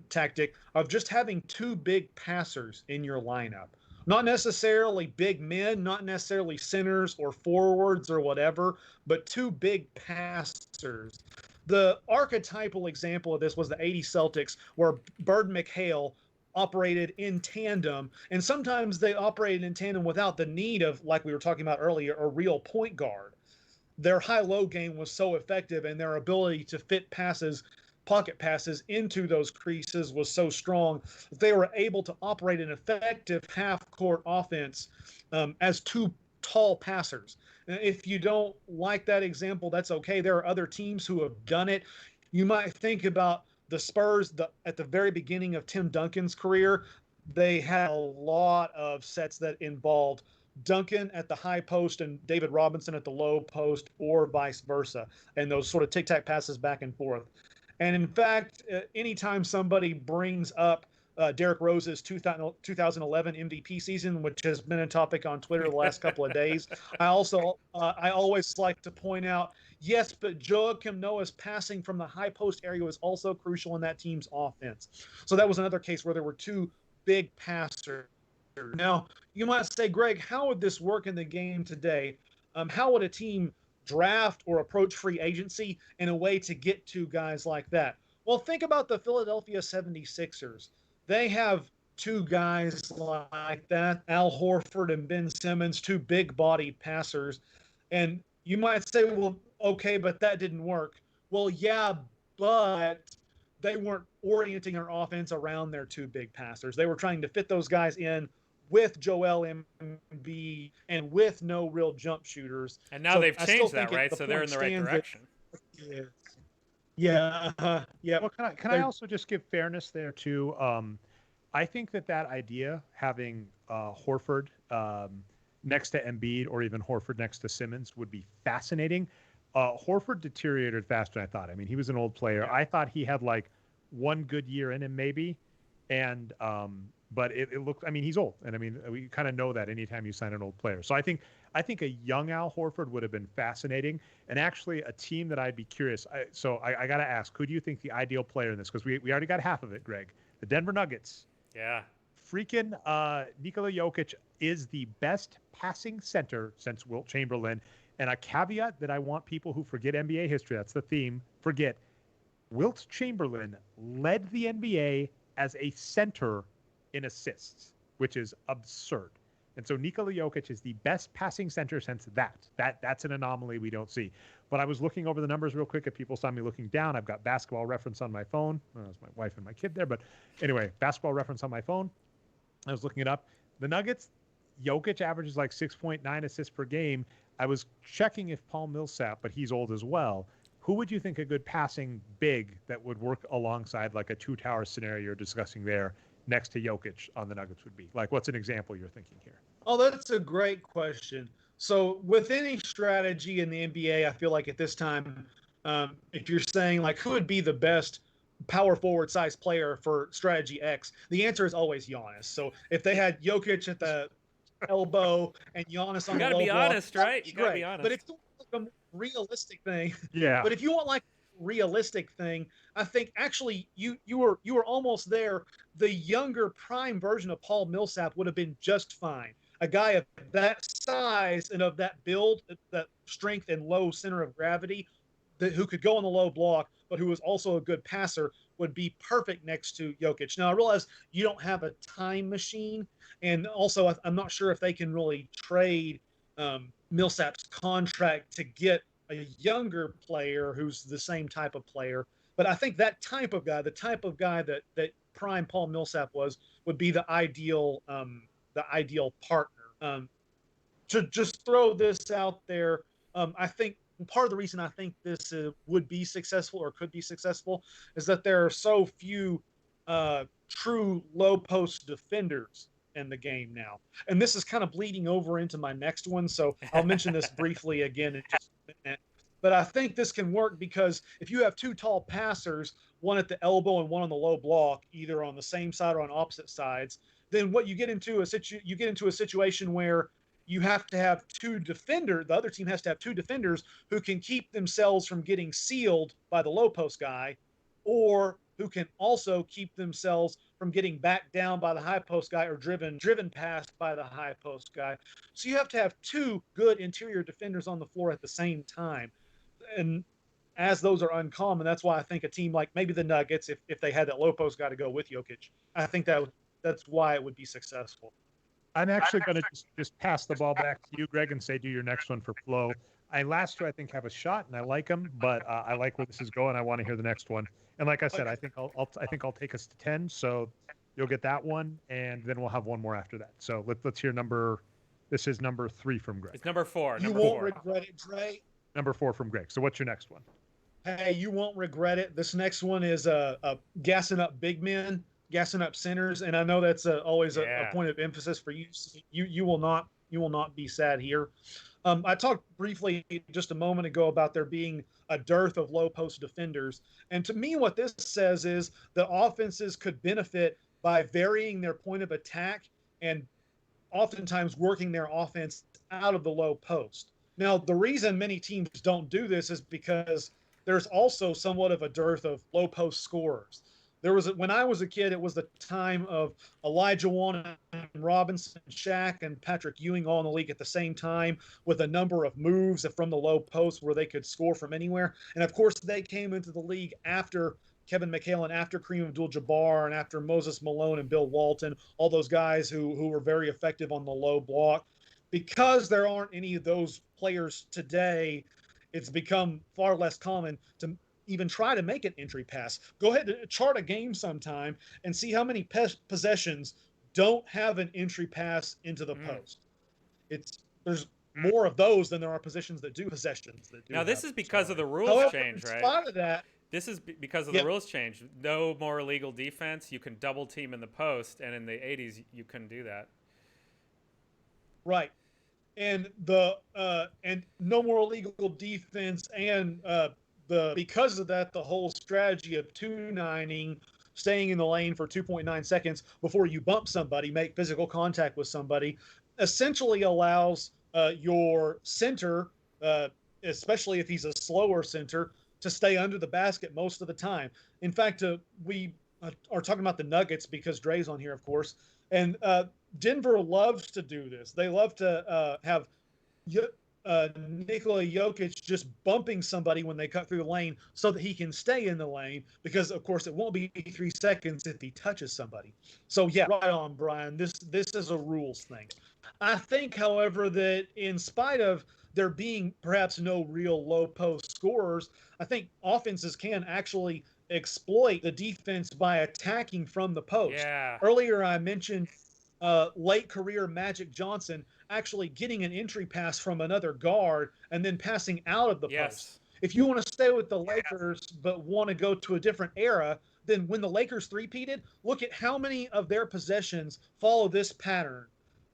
tactic of just having two big passers in your lineup. Not necessarily big men, not necessarily centers or forwards or whatever, but two big passers. The archetypal example of this was the '80 Celtics, where Bird and McHale operated in tandem, and sometimes they operated in tandem without the need of, like we were talking about earlier, a real point guard. Their high-low game was so effective, and their ability to fit passes, pocket passes into those creases was so strong that they were able to operate an effective half-court offense as two tall passers. If you don't like that example, that's okay. There are other teams who have done it. You might think about the Spurs at the very beginning of Tim Duncan's career. They had a lot of sets that involved Duncan at the high post and David Robinson at the low post, or vice versa, and those sort of tic-tac passes back and forth. And in fact, anytime somebody brings up Derrick Rose's 2011 MVP season, which has been a topic on Twitter the last couple of days, I always like to point out, yes, but Joakim Noah's passing from the high post area was also crucial in that team's offense. So that was another case where there were two big passers. Now, you might say, Greg, how would this work in the game today? How would a team draft or approach free agency in a way to get to guys like that? Well, think about the Philadelphia 76ers. They have two guys like that, Al Horford and Ben Simmons, two big-bodied passers. And you might say, well, okay, but that didn't work. Well, yeah, but they weren't orienting their offense around their two big passers. They were trying to fit those guys in with Joel Embiid and with no real jump shooters. And now they've changed that, right? So they're in the right direction. Yeah. Well, can I also just give fairness there too? I think that idea, having Horford next to Embiid or even Horford next to Simmons, would be fascinating. Horford deteriorated faster than I thought. I mean, he was an old player. I thought he had like one good year in him maybe, and but it looked. I mean, he's old, and I mean, we kind of know that anytime you sign an old player. So I think a young Al Horford would have been fascinating, and actually a team that I'd be curious. I got to ask, who do you think the ideal player in this? Because we already got half of it, Greg. The Denver Nuggets. Yeah. freaking Nikola Jokic is the best passing center since Wilt Chamberlain. And a caveat that I want people who forget NBA history, that's the theme, forget. Wilt Chamberlain led the NBA as a center in assists, which is absurd. And so Nikola Jokic is the best passing center since that's an anomaly we don't see. But I was looking over the numbers real quick. If people saw me looking down, I've got Basketball Reference on my phone. Well, that's my wife and my kid there. But anyway, Basketball Reference on my phone. I was looking it up. The Nuggets, Jokic averages like 6.9 assists per game. I was checking if Paul Millsap, but he's old as well. Who would you think a good passing big that would work alongside like a two-tower scenario you're discussing there next to Jokic on the Nuggets would be? Like, what's an example you're thinking here? Oh, that's a great question. So with any strategy in the NBA, I feel like at this time, if you're saying like who would be the best power forward size player for strategy X, the answer is always Giannis. So if they had Jokic at the elbow and Giannis on the low block, you gotta be honest, right? You gotta be honest. But it's like a realistic thing. Yeah. But if you want like a realistic thing, I think actually you were almost there. The younger prime version of Paul Millsap would have been just fine. A guy of that size and of that build, that strength and low center of gravity, who could go on the low block, but who was also a good passer, would be perfect next to Jokic. Now, I realize you don't have a time machine, and also I'm not sure if they can really trade Millsap's contract to get a younger player who's the same type of player. But I think that type of guy, the type of guy that prime Paul Millsap was, would be the ideal partner. To just throw this out there, I think part of the reason I think this would be successful or could be successful is that there are so few true low post defenders in the game now. And this is kind of bleeding over into my next one, so I'll mention this briefly again in just a minute. But I think this can work because if you have two tall passers, one at the elbow and one on the low block, either on the same side or on opposite sides, then what you get into a situation where you have to have two defenders. The other team has to have two defenders who can keep themselves from getting sealed by the low post guy, or who can also keep themselves from getting backed down by the high post guy or driven past by the high post guy. So you have to have two good interior defenders on the floor at the same time. And as those are uncommon, that's why I think a team like maybe the Nuggets, if they had that low post guy to go with Jokic, I think that's why it would be successful. I'm actually going to just pass the ball back to you, Greg, and say do your next one for Flo. Last two I think have a shot, and I like them, but I like where this is going. I want to hear the next one. And like I said, I think I'll take us to 10. So you'll get that one, and then we'll have one more after that. So let's hear number. This is number 3 from Greg. It's number 4. You won't regret it, Dre. Number 4 from Greg. So what's your next one? Hey, you won't regret it. This next one is a gassing up big men, gassing up centers, and I know that's always a point of emphasis for you. You will not be sad here. I talked briefly just a moment ago about there being a dearth of low post defenders, and to me, what this says is that offenses could benefit by varying their point of attack and oftentimes working their offense out of the low post. Now, the reason many teams don't do this is because there's also somewhat of a dearth of low post scorers. When I was a kid, it was the time of Elijah Wan and Robinson, Shaq, and Patrick Ewing all in the league at the same time with a number of moves from the low post where they could score from anywhere. And of course, they came into the league after Kevin McHale and after Kareem Abdul-Jabbar and after Moses Malone and Bill Walton, all those guys who were very effective on the low block. Because there aren't any of those players today, it's become far less common to even try to make an entry pass. Go ahead and chart a game sometime and see how many possessions don't have an entry pass into the post. There's more of those than there are possessions that do possessions. Now, this is because of the rules change, right? In spite of that, this is because of the rules change. No more illegal defense. You can double team in the post, and in the 80s, you couldn't do that. Right. And and no more illegal defense, and because of that, the whole strategy of 2-9ing, staying in the lane for 2.9 seconds before you bump somebody, make physical contact with somebody, essentially allows your center, especially if he's a slower center, to stay under the basket most of the time. In fact, we are talking about the Nuggets because Dre's on here, of course, and Denver loves to do this. They love to have Nikola Jokic just bumping somebody when they cut through the lane so that he can stay in the lane because, of course, it won't be 3 seconds if he touches somebody. So, yeah, right on, Brian. This is a rules thing. I think, however, that in spite of there being perhaps no real low post scorers, I think offenses can actually exploit the defense by attacking from the post. Yeah. Earlier, I mentioned late career Magic Johnson actually getting an entry pass from another guard and then passing out of the post. If you want to stay with the Lakers but want to go to a different era, then when the Lakers three-peated, look at how many of their possessions follow this pattern.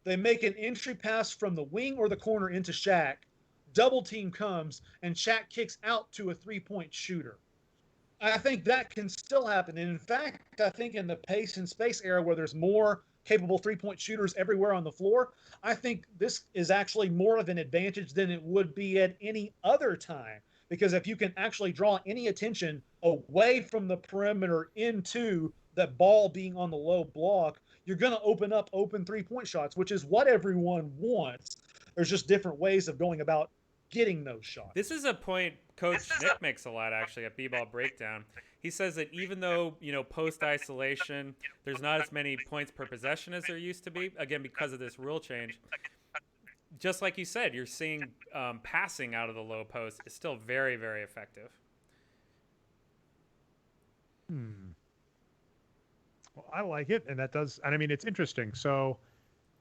They make an entry pass from the wing or the corner into Shaq, double team comes, and Shaq kicks out to a three-point shooter. I think that can still happen. And in fact, I think in the pace and space era where there's more capable three-point shooters everywhere on the floor, I think this is actually more of an advantage than it would be at any other time. Because if you can actually draw any attention away from the perimeter into that ball being on the low block, you're going to open up open three-point shots, which is what everyone wants. There's just different ways of going about getting those shots. This is a point Coach Nick makes a lot, actually, at B-Ball Breakdown. He says that even though, post-isolation, there's not as many points per possession as there used to be, again, because of this rule change, just like you said, you're seeing passing out of the low post is still very, very effective. Well, I like it, and that does, and I mean, it's interesting. So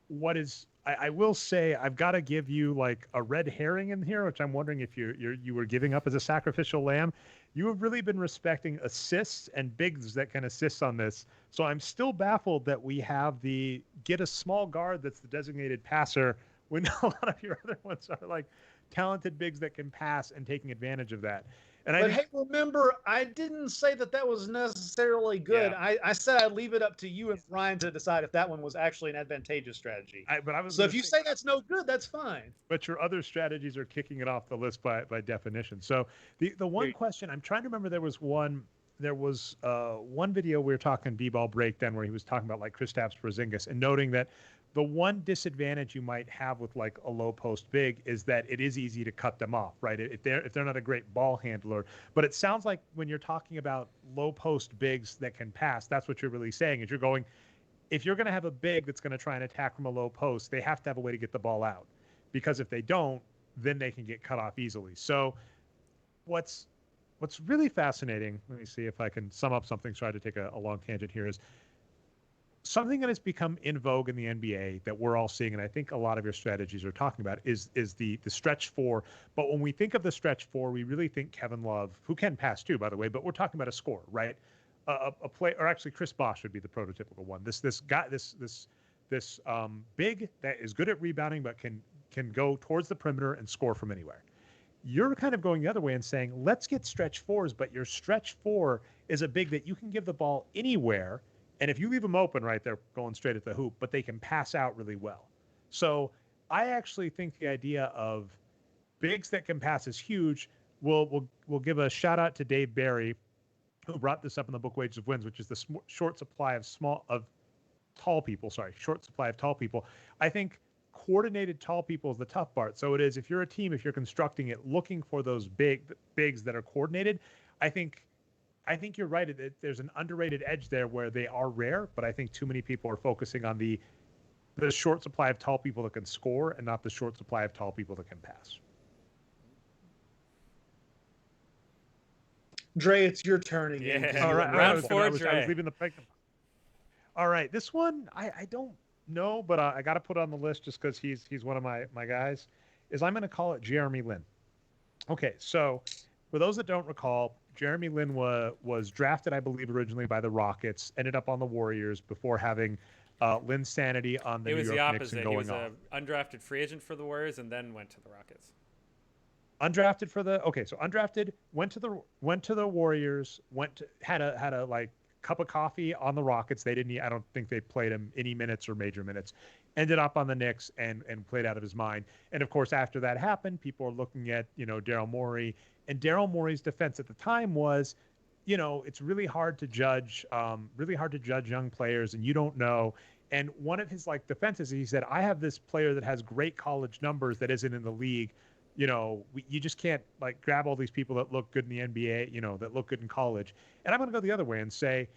what is, I will say, I've got to give you like a red herring in here, which I'm wondering if you were giving up as a sacrificial lamb. You have really been respecting assists and bigs that can assist on this. So I'm still baffled that we have the get a small guard that's the designated passer when a lot of your other ones are like talented bigs that can pass and taking advantage of that. But hey, remember, I didn't say that was necessarily good. Yeah. I said I'd leave it up to you and Ryan to decide if that one was actually an advantageous strategy. So if you say that's no good, that's fine. But your other strategies are kicking it off the list by definition. So the one question, I'm trying to remember, there was one video we were talking B-ball breakdown where he was talking about like Kristaps Porzingis and noting that the one disadvantage you might have with like a low post big is that it is easy to cut them off, right? If they're not a great ball handler. But it sounds like when you're talking about low post bigs that can pass, that's what you're really saying. Is you're going, if you're going to have a big that's going to try and attack from a low post, they have to have a way to get the ball out, because if they don't, then they can get cut off easily. So what's really fascinating, let me see if I can sum up something, try to take a long tangent here, is something that has become in vogue in the NBA that we're all seeing, and I think a lot of your strategies are talking about, is the stretch four. But when we think of the stretch four, we really think Kevin Love, who can pass too, by the way, but we're talking about a scorer, right? A play, or actually Chris Bosh would be the prototypical one. This big that is good at rebounding but can go towards the perimeter and score from anywhere. You're kind of going the other way and saying, let's get stretch fours, but your stretch four is a big that you can give the ball anywhere. And if you leave them open, right, they're going straight at the hoop, but they can pass out really well. So I actually think the idea of bigs that can pass is huge. We'll give a shout out to Dave Barry, who brought this up in the book Wages of Wins, which is the short supply of tall people. I think coordinated tall people is the tough part. So it is, if you're a team, if you're constructing it, looking for those bigs that are coordinated, I think you're right. There's an underrated edge there where they are rare, but I think too many people are focusing on the short supply of tall people that can score and not the short supply of tall people that can pass. Dre, it's your turn again. Yeah. All right. Round four, Dre. I was leaving the pregnant. All right. This one, I don't know, but I got to put it on the list just because he's one of my guys, is I'm going to call it Jeremy Lin. Okay. So for those that don't recall, Jeremy Lin was drafted, I believe, originally by the Rockets, ended up on the Warriors before having Lin's sanity on the New York Knicks and going off. He was an undrafted free agent for the Warriors and then went to the Rockets. Undrafted undrafted, went to the Warriors, had a like cup of coffee on the Rockets. I don't think they played him any minutes or major minutes. Ended up on the Knicks and played out of his mind. And of course, after that happened, people are looking at, Daryl Morey. And Daryl Morey's defense at the time was, it's really hard to judge young players, and you don't know. And one of his defenses, he said, I have this player that has great college numbers that isn't in the league. You just can't grab all these people that look good in the NBA, that look good in college. And I'm going to go the other way and say,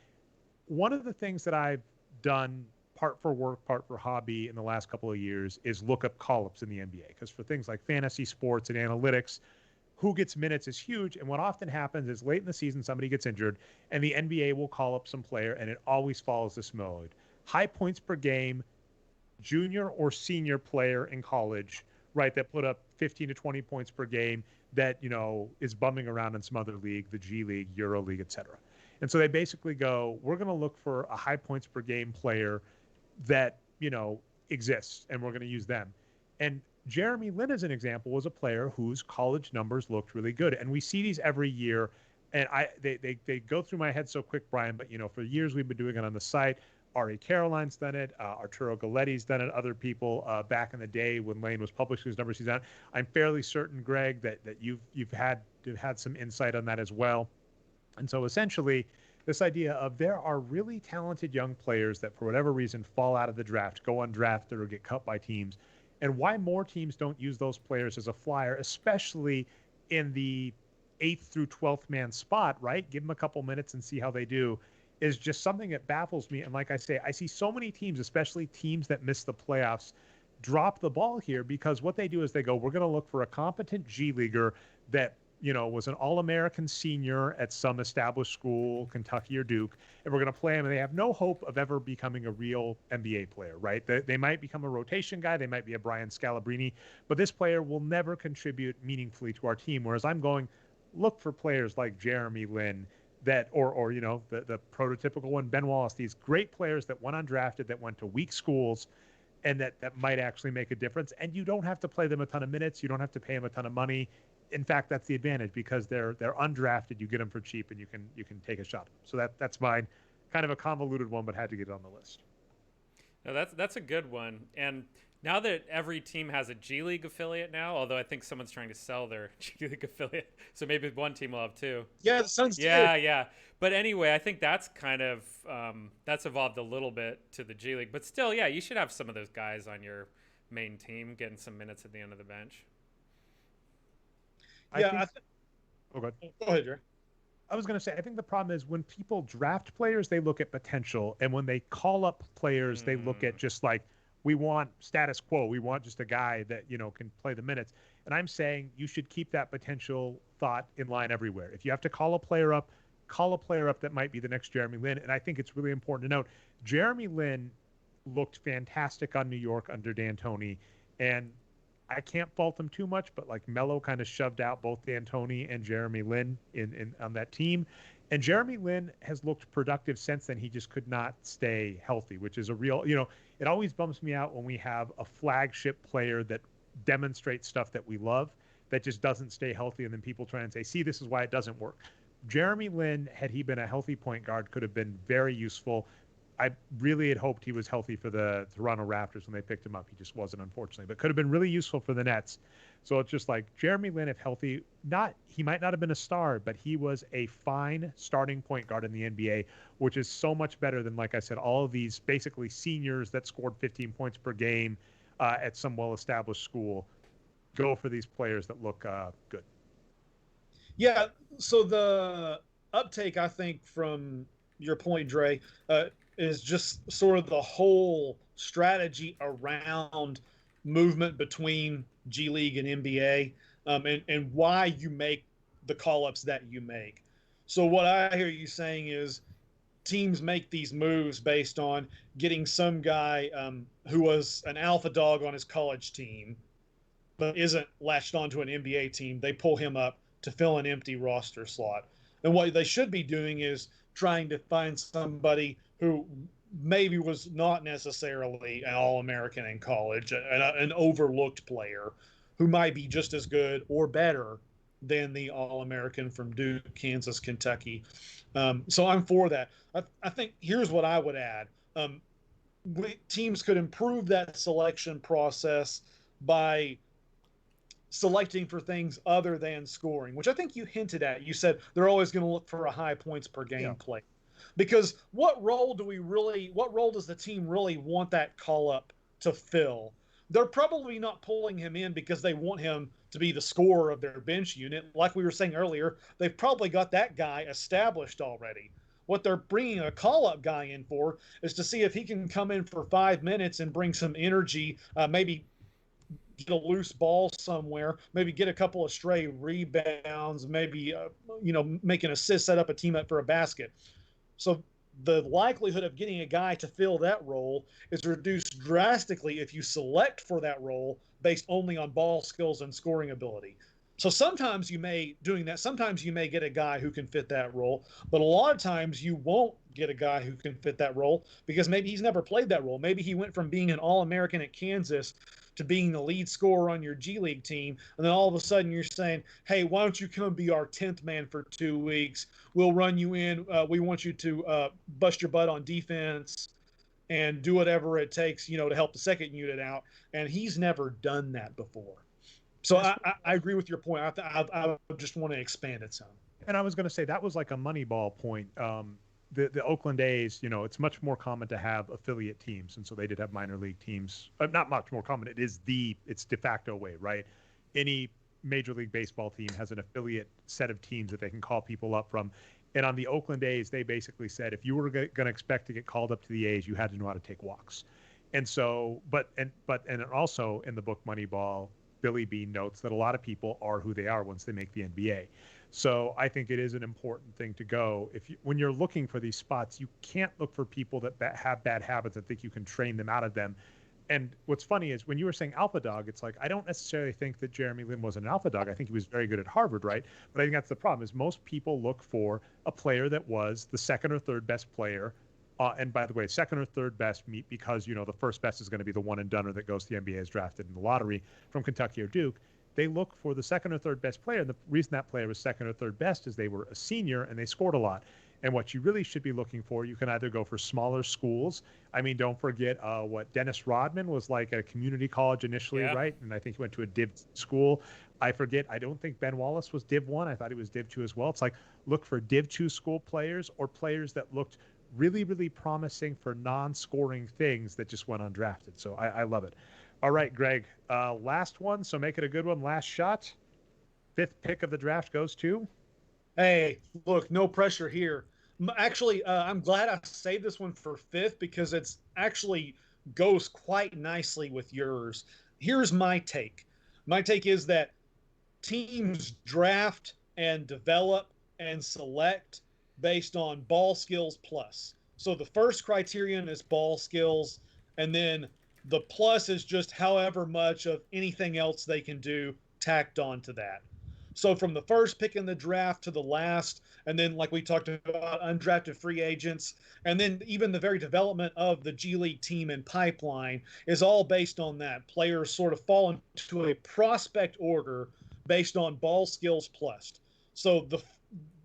one of the things that I've done part for work, part for hobby in the last couple of years is look up call-ups in the NBA. Because for things like fantasy sports and analytics, who gets minutes is huge. And what often happens is late in the season, somebody gets injured and the NBA will call up some player, and it always follows this mode. High points per game, junior or senior player in college, right, that put up 15 to 20 points per game that, is bumming around in some other league, the G League, Euro League, etc. And so they basically go, we're going to look for a high points per game player that, exists, and we're going to use them. And Jeremy Lin, as an example, was a player whose college numbers looked really good. And we see these every year. And they go through my head so quick, Brian, but, for years we've been doing it on the site. Ari Caroline's done it. Arturo Galetti's done it. Other people back in the day when Lane was publishing his numbers, he's done it. I'm fairly certain, Greg, that you've had some insight on that as well. And so essentially, this idea of there are really talented young players that for whatever reason fall out of the draft, go undrafted or get cut by teams, and why more teams don't use those players as a flyer, especially in the 8th through 12th man spot, right? Give them a couple minutes and see how they do, is just something that baffles me. And like I say, I see so many teams, especially teams that miss the playoffs, drop the ball here because what they do is they go, we're going to look for a competent G leaguer that, was an All-American senior at some established school, Kentucky or Duke, and we're going to play him, and they have no hope of ever becoming a real NBA player, right? They might become a rotation guy, they might be a Brian Scalabrine, but this player will never contribute meaningfully to our team, whereas I'm going, look for players like Jeremy Lin, that, or the prototypical one, Ben Wallace, these great players that went undrafted, that went to weak schools, and that might actually make a difference. And you don't have to play them a ton of minutes. You don't have to pay them a ton of money. in fact, that's the advantage because they're undrafted. You get them for cheap, and you can take a shot at them. So that's mine. Kind of a convoluted one, but had to get it on the list. No, that's a good one. And now that every team has a G League affiliate now, although I think someone's trying to sell their G League affiliate, so maybe one team will have two. Yeah, the Suns. Yeah. But anyway, I think that's kind of that's evolved a little bit to the G League. But still, yeah, you should have some of those guys on your main team getting some minutes at the end of the bench. Yeah. Go ahead, Jerry. I was going to say, I think the problem is when people draft players, they look at potential. And when they call up players, they look at just like, we want status quo. We want just a guy that, can play the minutes. And I'm saying you should keep that potential thought in line everywhere. If you have to call a player up that might be the next Jeremy Lin. And I think it's really important to note, Jeremy Lin looked fantastic on New York under D'Antoni. And I can't fault him too much, but like Melo kind of shoved out both D'Antoni and Jeremy Lin in on that team. And Jeremy Lin has looked productive since then. He just could not stay healthy, which is a real, it always bums me out when we have a flagship player that demonstrates stuff that we love that just doesn't stay healthy. And then people try and say, see, this is why it doesn't work. Jeremy Lin, had he been a healthy point guard, could have been very useful. I really had hoped he was healthy for the Toronto Raptors when they picked him up. He just wasn't, unfortunately, but could have been really useful for the Nets. So it's just like Jeremy Lin, if healthy, he might not have been a star, but he was a fine starting point guard in the NBA, which is so much better than, like I said, all of these basically seniors that scored 15 points per game at some well-established school. Go for these players that look good. Yeah. So the uptake, I think, from your point, Dre, is just sort of the whole strategy around movement between G League and NBA, and why you make the call-ups that you make. So what I hear you saying is teams make these moves based on getting some guy who was an alpha dog on his college team but isn't latched onto an NBA team. They pull him up to fill an empty roster slot. And what they should be doing is trying to find somebody who maybe was not necessarily an All-American in college, an overlooked player who might be just as good or better than the All-American from Duke, Kansas, Kentucky. So I'm for that. I think here's what I would add. Teams could improve that selection process by selecting for things other than scoring, which I think you hinted at. You said they're always going to look for a high points per game play. Because what role does the team really want that call up to fill? They're probably not pulling him in because they want him to be the scorer of their bench unit. Like we were saying earlier, they've probably got that guy established already. What they're bringing a call-up guy in for is to see if he can come in for 5 minutes and bring some energy, maybe get a loose ball somewhere, maybe get a couple of stray rebounds, maybe make an assist, set up a team up for a basket. So the likelihood of getting a guy to fill that role is reduced drastically if you select for that role based only on ball skills and scoring ability. So sometimes you may get a guy who can fit that role, but a lot of times you won't get a guy who can fit that role because maybe he's never played that role. Maybe he went from being an All-American at Kansas to being the lead scorer on your G League team. And then all of a sudden you're saying, hey, why don't you come be our 10th man for 2 weeks? We'll run you in. We want you to bust your butt on defense and do whatever it takes, to help the second unit out. And he's never done that before. So I agree with your point. I just want to expand it some. And I was going to say that was like a Moneyball point. The Oakland A's, it's much more common to have affiliate teams. And so they did have minor league teams. Not much more common. It's de facto way, right? Any Major League Baseball team has an affiliate set of teams that they can call people up from. And on the Oakland A's, they basically said, if you were going to expect to get called up to the A's, you had to know how to take walks. And so, and also in the book Moneyball, Billy Beane notes that a lot of people are who they are once they make the NBA. So I think it is an important thing to go. When you're looking for these spots, you can't look for people that have bad habits and think you can train them out of them. And what's funny is when you were saying alpha dog, it's like, I don't necessarily think that Jeremy Lin was an alpha dog. I think he was very good at Harvard, right? But I think that's the problem is most people look for a player that was the second or third best player. And by the way, second or third best because, the first best is going to be the one and doneer that goes to the NBA is drafted in the lottery from Kentucky or Duke. they look for the second or third best player. And the reason that player was second or third best is they were a senior and they scored a lot. And what you really should be looking for, you can either go for smaller schools. I mean, don't forget what Dennis Rodman was like at a community college initially, right? And I think he went to a Div school. I forget. I don't think Ben Wallace was Div 1. I thought he was Div 2 as well. It's like look for Div 2 school players or players that looked really, really promising for non-scoring things that just went undrafted. So I love it. All right, Greg, last one. So make it a good one. Last shot. 5th pick of the draft goes to? Hey, look, no pressure here. Actually, I'm glad I saved this one for 5th because it's actually goes quite nicely with yours. Here's my take. My take is that teams draft and develop and select based on ball skills plus. So the first criterion is ball skills, and then the plus is just however much of anything else they can do tacked on to that. So from the first pick in the draft to the last, and then like we talked about undrafted free agents, and then even the very development of the G League team and pipeline is all based on that. Players sort of fall into a prospect order based on ball skills plus. So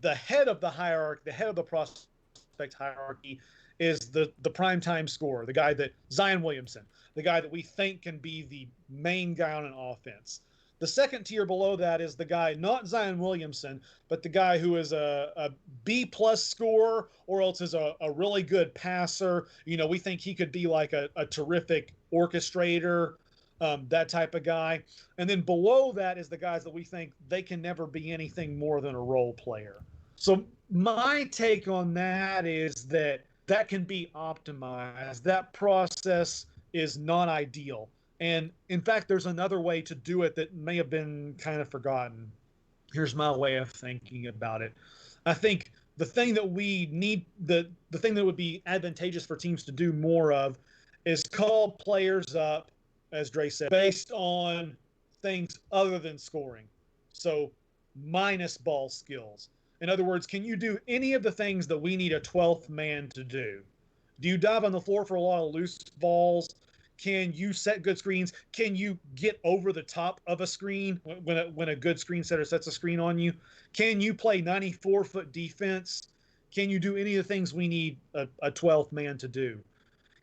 the head of the hierarchy, the head of the prospect hierarchy is the primetime scorer, the guy that Zion Williamson, the guy that we think can be the main guy on an offense. The second tier below that is the guy, not Zion Williamson, but the guy who is a B-plus scorer or else is a really good passer. You know, we think he could be like a terrific orchestrator, that type of guy. And then below that is the guys that we think they can never be anything more than a role player. So my take on that is that can be optimized. That process is not ideal. And in fact, there's another way to do it that may have been kind of forgotten. Here's my way of thinking about it. I think the thing that we need, the thing that would be advantageous for teams to do more of is call players up, as Dre said, based on things other than scoring. So minus ball skills. In other words, can you do any of the things that we need a 12th man to do? Do you dive on the floor for a lot of loose balls? Can you set good screens? Can you get over the top of a screen when a good screen setter sets a screen on you? Can you play 94-foot defense? Can you do any of the things we need a 12th man to do?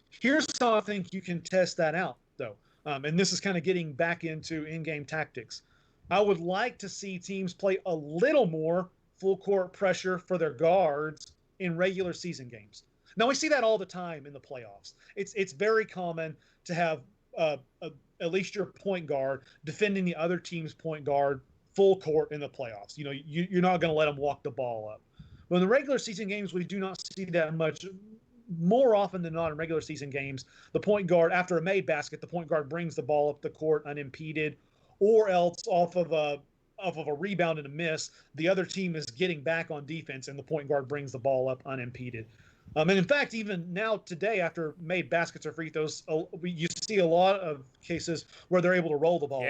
Here's how I think you can test that out, though. And this is kind of getting back into in-game tactics. I would like to see teams play a little more full court pressure for their guards in regular season games. Now, we see that all the time in the playoffs. It's very common to have at least your point guard defending the other team's point guard full court in the playoffs. You know, you're not going to let them walk the ball up. But in the regular season games, we do not see that much. More often than not in regular season games, the point guard, after a made basket, the point guard brings the ball up the court unimpeded, or else off of a rebound and a miss, the other team is getting back on defense and the point guard brings the ball up unimpeded. And in fact, even now today, after made baskets or free throws, you see a lot of cases where they're able to roll the ball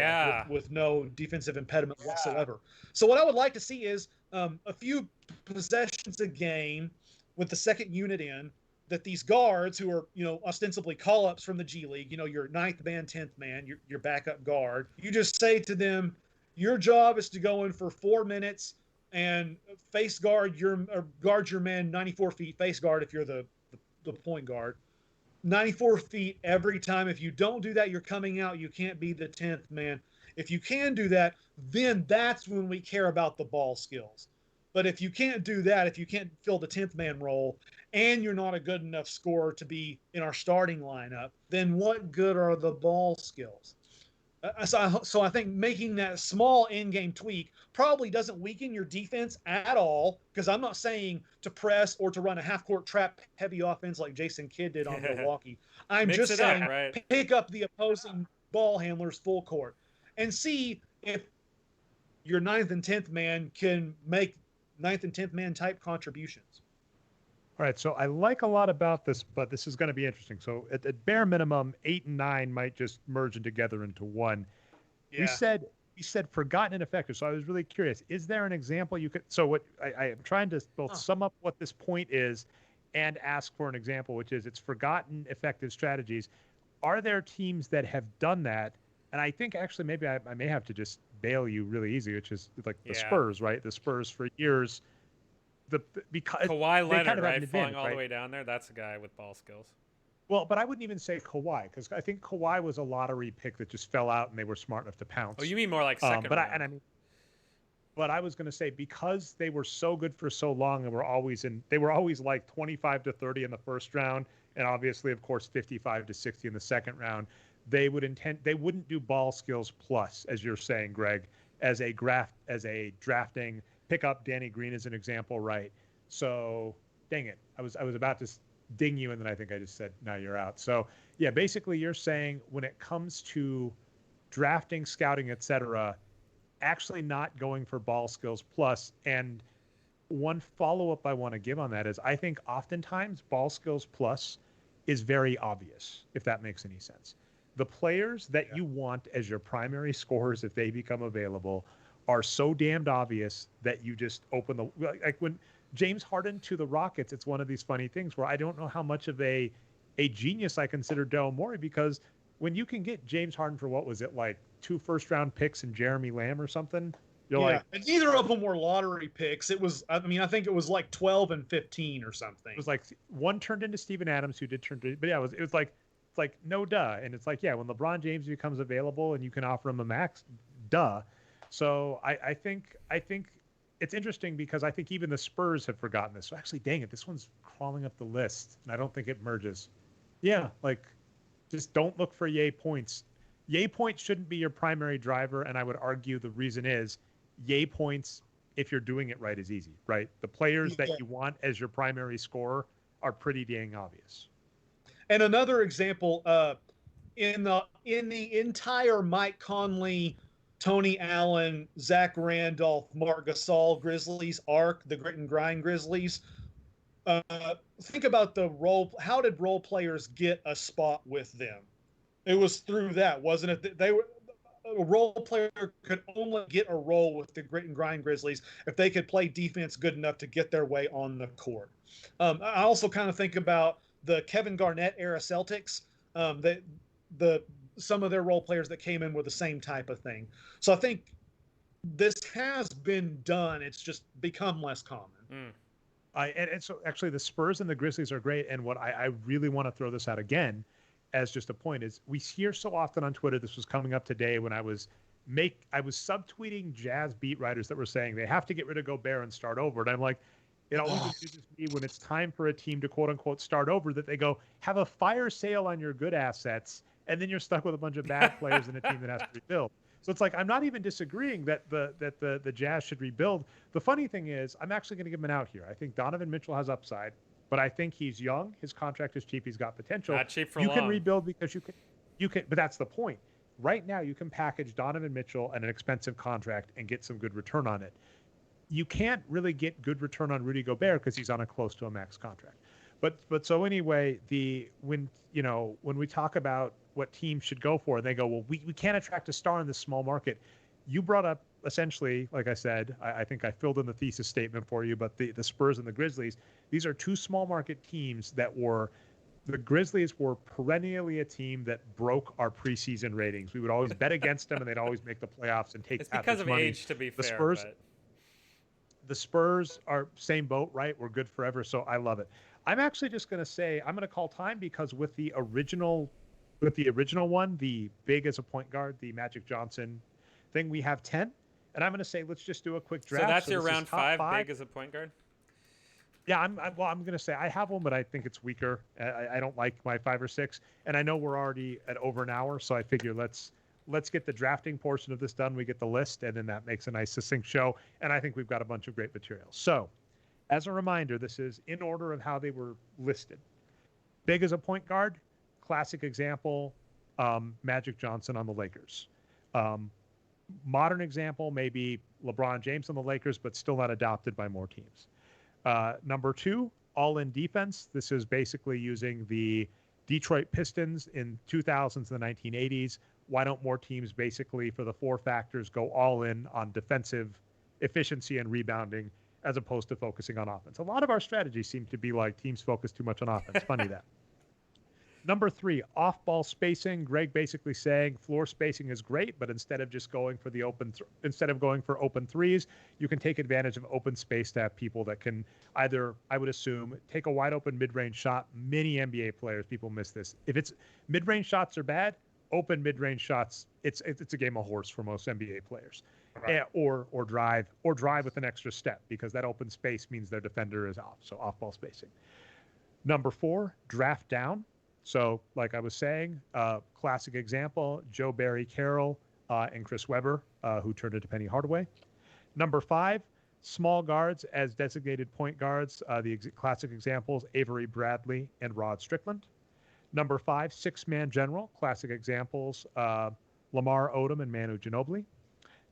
with no defensive impediment whatsoever. So what I would like to see is a few possessions a game with the second unit in, that these guards who are, you know, ostensibly call-ups from the G League, you know, your 9th man, 10th man, your backup guard, you just say to them, your job is to go in for 4 minutes and face guard your man 94 feet, face guard if you're the point guard, 94 feet every time. If you don't do that, you're coming out. You can't be the 10th man. If you can do that, then that's when we care about the ball skills. But if you can't do that, if you can't fill the 10th man role, and you're not a good enough scorer to be in our starting lineup, then what good are the ball skills? So I think making that small in-game tweak probably doesn't weaken your defense at all, because I'm not saying to press or to run a half-court trap-heavy offense like Jason Kidd did on Milwaukee. I'm just saying pick up the opposing ball handlers full court and see if your 9th and 10th man can make 9th and 10th man type contributions. All right, so I like a lot about this, but this is going to be interesting. So at bare minimum, 8 and 9 might just merge together into one. Yeah. We said forgotten and effective. So I was really curious. Is there an example you could? So what I am trying to both sum up what this point is and ask for an example, which is it's forgotten effective strategies. Are there teams that have done that And I think actually maybe I may have to just bail you really easy, which is like the Yeah. Spurs, right? The Spurs for years, because Kawhi they Leonard, kind of have right, an falling advantage, all right? the way down there. That's a guy with ball skills. Well, but I wouldn't even say Kawhi, because I think Kawhi was a lottery pick that just fell out and they were smart enough to pounce. Oh, you mean more like second but round? I mean, but I was going to say, because they were so good for so long and they were always like 25 to 30 in the first round, and obviously, of course, 55 to 60 in the second round. They wouldn't do ball skills plus, as you're saying, Greg, as a drafting pick up Danny Green as an example, right? So, dang it, I was about to ding you, and then I think I just said, "No, you're out." So, yeah, basically, you're saying when it comes to drafting, scouting, etc., actually not going for ball skills plus. And one follow-up I want to give on that is I think oftentimes ball skills plus is very obvious, if that makes any sense. The players that you want as your primary scorers, if they become available, are so damned obvious that you just open the, like when James Harden to the Rockets, it's one of these funny things where I don't know how much of a genius I consider Daryl Morey, because when you can get James Harden for, what was it, like 2 first-round picks and Jeremy Lamb or something, you're like, and neither of them were lottery picks. It was, I mean, I think it was like 12 and 15 or something. it was like one turned into Steven Adams, who did turn to, but yeah, it was like, it's like, no duh. And it's like, yeah, when LeBron James becomes available and you can offer him a max, duh. So I think it's interesting, because I think even the Spurs have forgotten this. So actually, dang it, this one's crawling up the list, and I don't think it merges. Yeah, like, just don't look for yay points. Yay points shouldn't be your primary driver, and I would argue the reason is yay points, if you're doing it right, is easy, right? The players that you want as your primary scorer are pretty dang obvious. And another example, in the entire Mike Conley, Tony Allen, Zach Randolph, Mark Gasol Grizzlies arc, the Grit and Grind Grizzlies. Think about the role. How did role players get a spot with them? It was through that, wasn't it? They were, a role player could only get a role with the Grit and Grind Grizzlies if they could play defense good enough to get their way on the court. I also kind of think about the Kevin Garnett era Celtics. Some of their role players that came in were the same type of thing. So I think this has been done. It's just become less common. And so actually the Spurs and the Grizzlies are great. And what I really want to throw this out again as just a point is, we hear so often on Twitter, this was coming up today when I was subtweeting Jazz beat writers that were saying they have to get rid of Gobert and start over. And I'm like, it always amuses me when it's time for a team to quote unquote start over, that they go have a fire sale on your good assets, and then you're stuck with a bunch of bad players in a team that has to rebuild. So it's like, I'm not even disagreeing that the Jazz should rebuild. The funny thing is, I'm actually going to give him an out here. I think Donovan Mitchell has upside, but I think he's young. His contract is cheap. He's got potential. Not cheap for you long. can rebuild because you can, but that's the point. Right now, you can package Donovan Mitchell and an expensive contract and get some good return on it. You can't really get good return on Rudy Gobert because he's on a close to a max contract. But so anyway, when we talk about what teams should go for, they go, well, we can't attract a star in this small market. You brought up essentially, like I said, I think I filled in the thesis statement for you, but the Spurs and the Grizzlies, these are two small market teams that the Grizzlies were perennially a team that broke our preseason ratings. We would always bet against them, and they'd always make the playoffs and take it's because of money. age, to be fair. The Spurs are same boat, right? We're good forever, so I love it. I'm actually just going to say I'm going to call time, because with the original one, the big as a point guard, the Magic Johnson thing, we have 10, and I'm going to say let's just do a quick draft. So that's your this is round top 5 big as a point guard? Yeah, I'm going to say I have one, but I think it's weaker. I don't like my 5 or 6, and I know we're already at over an hour, so I figure let's get the drafting portion of this done. We get the list, and then that makes a nice succinct show, and I think we've got a bunch of great materials. So, as a reminder, this is in order of how they were listed. Big as a point guard, classic example, Magic Johnson on the Lakers. Modern example, maybe LeBron James on the Lakers, but still not adopted by more teams. Number 2, all-in defense. This is basically using the Detroit Pistons in 2000s and the 1980s. Why don't more teams basically, for the 4 factors, go all in on defensive efficiency and rebounding as opposed to focusing on offense? A lot of our strategies seem to be like teams focus too much on offense. Funny that. Number 3, off-ball spacing. Greg basically saying floor spacing is great, but instead of just going for the open threes, you can take advantage of open space to have people that can either, I would assume, take a wide open mid-range shot. Many NBA players, people miss this. If it's mid-range shots are bad, open mid-range shots, it's a game of horse for most NBA players. Right. Or drive with an extra step, because that open space means their defender is off. So off-ball spacing. Number 4, draft down. So like I was saying, classic example, Joe Barry Carroll and Chris Webber, who turned into Penny Hardaway. Number 5, small guards as designated point guards. The classic examples, Avery Bradley and Rod Strickland. Number 5, six-man general. Classic examples, Lamar Odom and Manu Ginobili.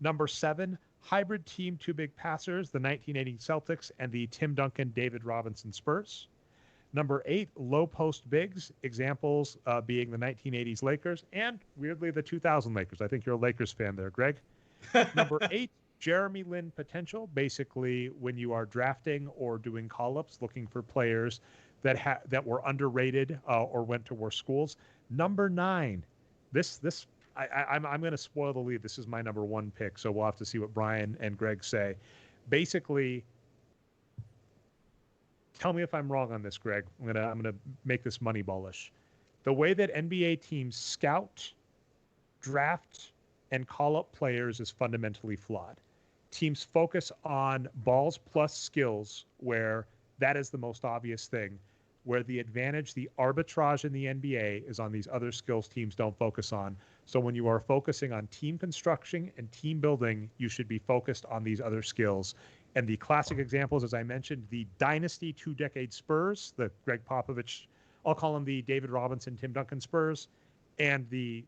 Number 7, hybrid team two big passers, the 1980 Celtics and the Tim Duncan, David Robinson Spurs. Number 8, low post bigs, examples being the 1980s Lakers and, weirdly, the 2000 Lakers. I think you're a Lakers fan there, Greg. Number 8, Jeremy Lin potential, basically when you are drafting or doing call-ups, looking for players that were underrated or went to worse schools. Number 9, I'm going to spoil the lead. This is my number 1 pick, so we'll have to see what Brian and Greg say. Basically, tell me if I'm wrong on this, Greg. I'm gonna make this moneyballish. The way that NBA teams scout, draft, and call up players is fundamentally flawed. Teams focus on balls plus skills, where that is the most obvious thing, where the advantage, the arbitrage in the NBA is on these other skills teams don't focus on. So when you are focusing on team construction and team building, you should be focused on these other skills. And the classic examples, as I mentioned, the dynasty 2-decade Spurs, the Greg Popovich, I'll call them the David Robinson, Tim Duncan Spurs, and the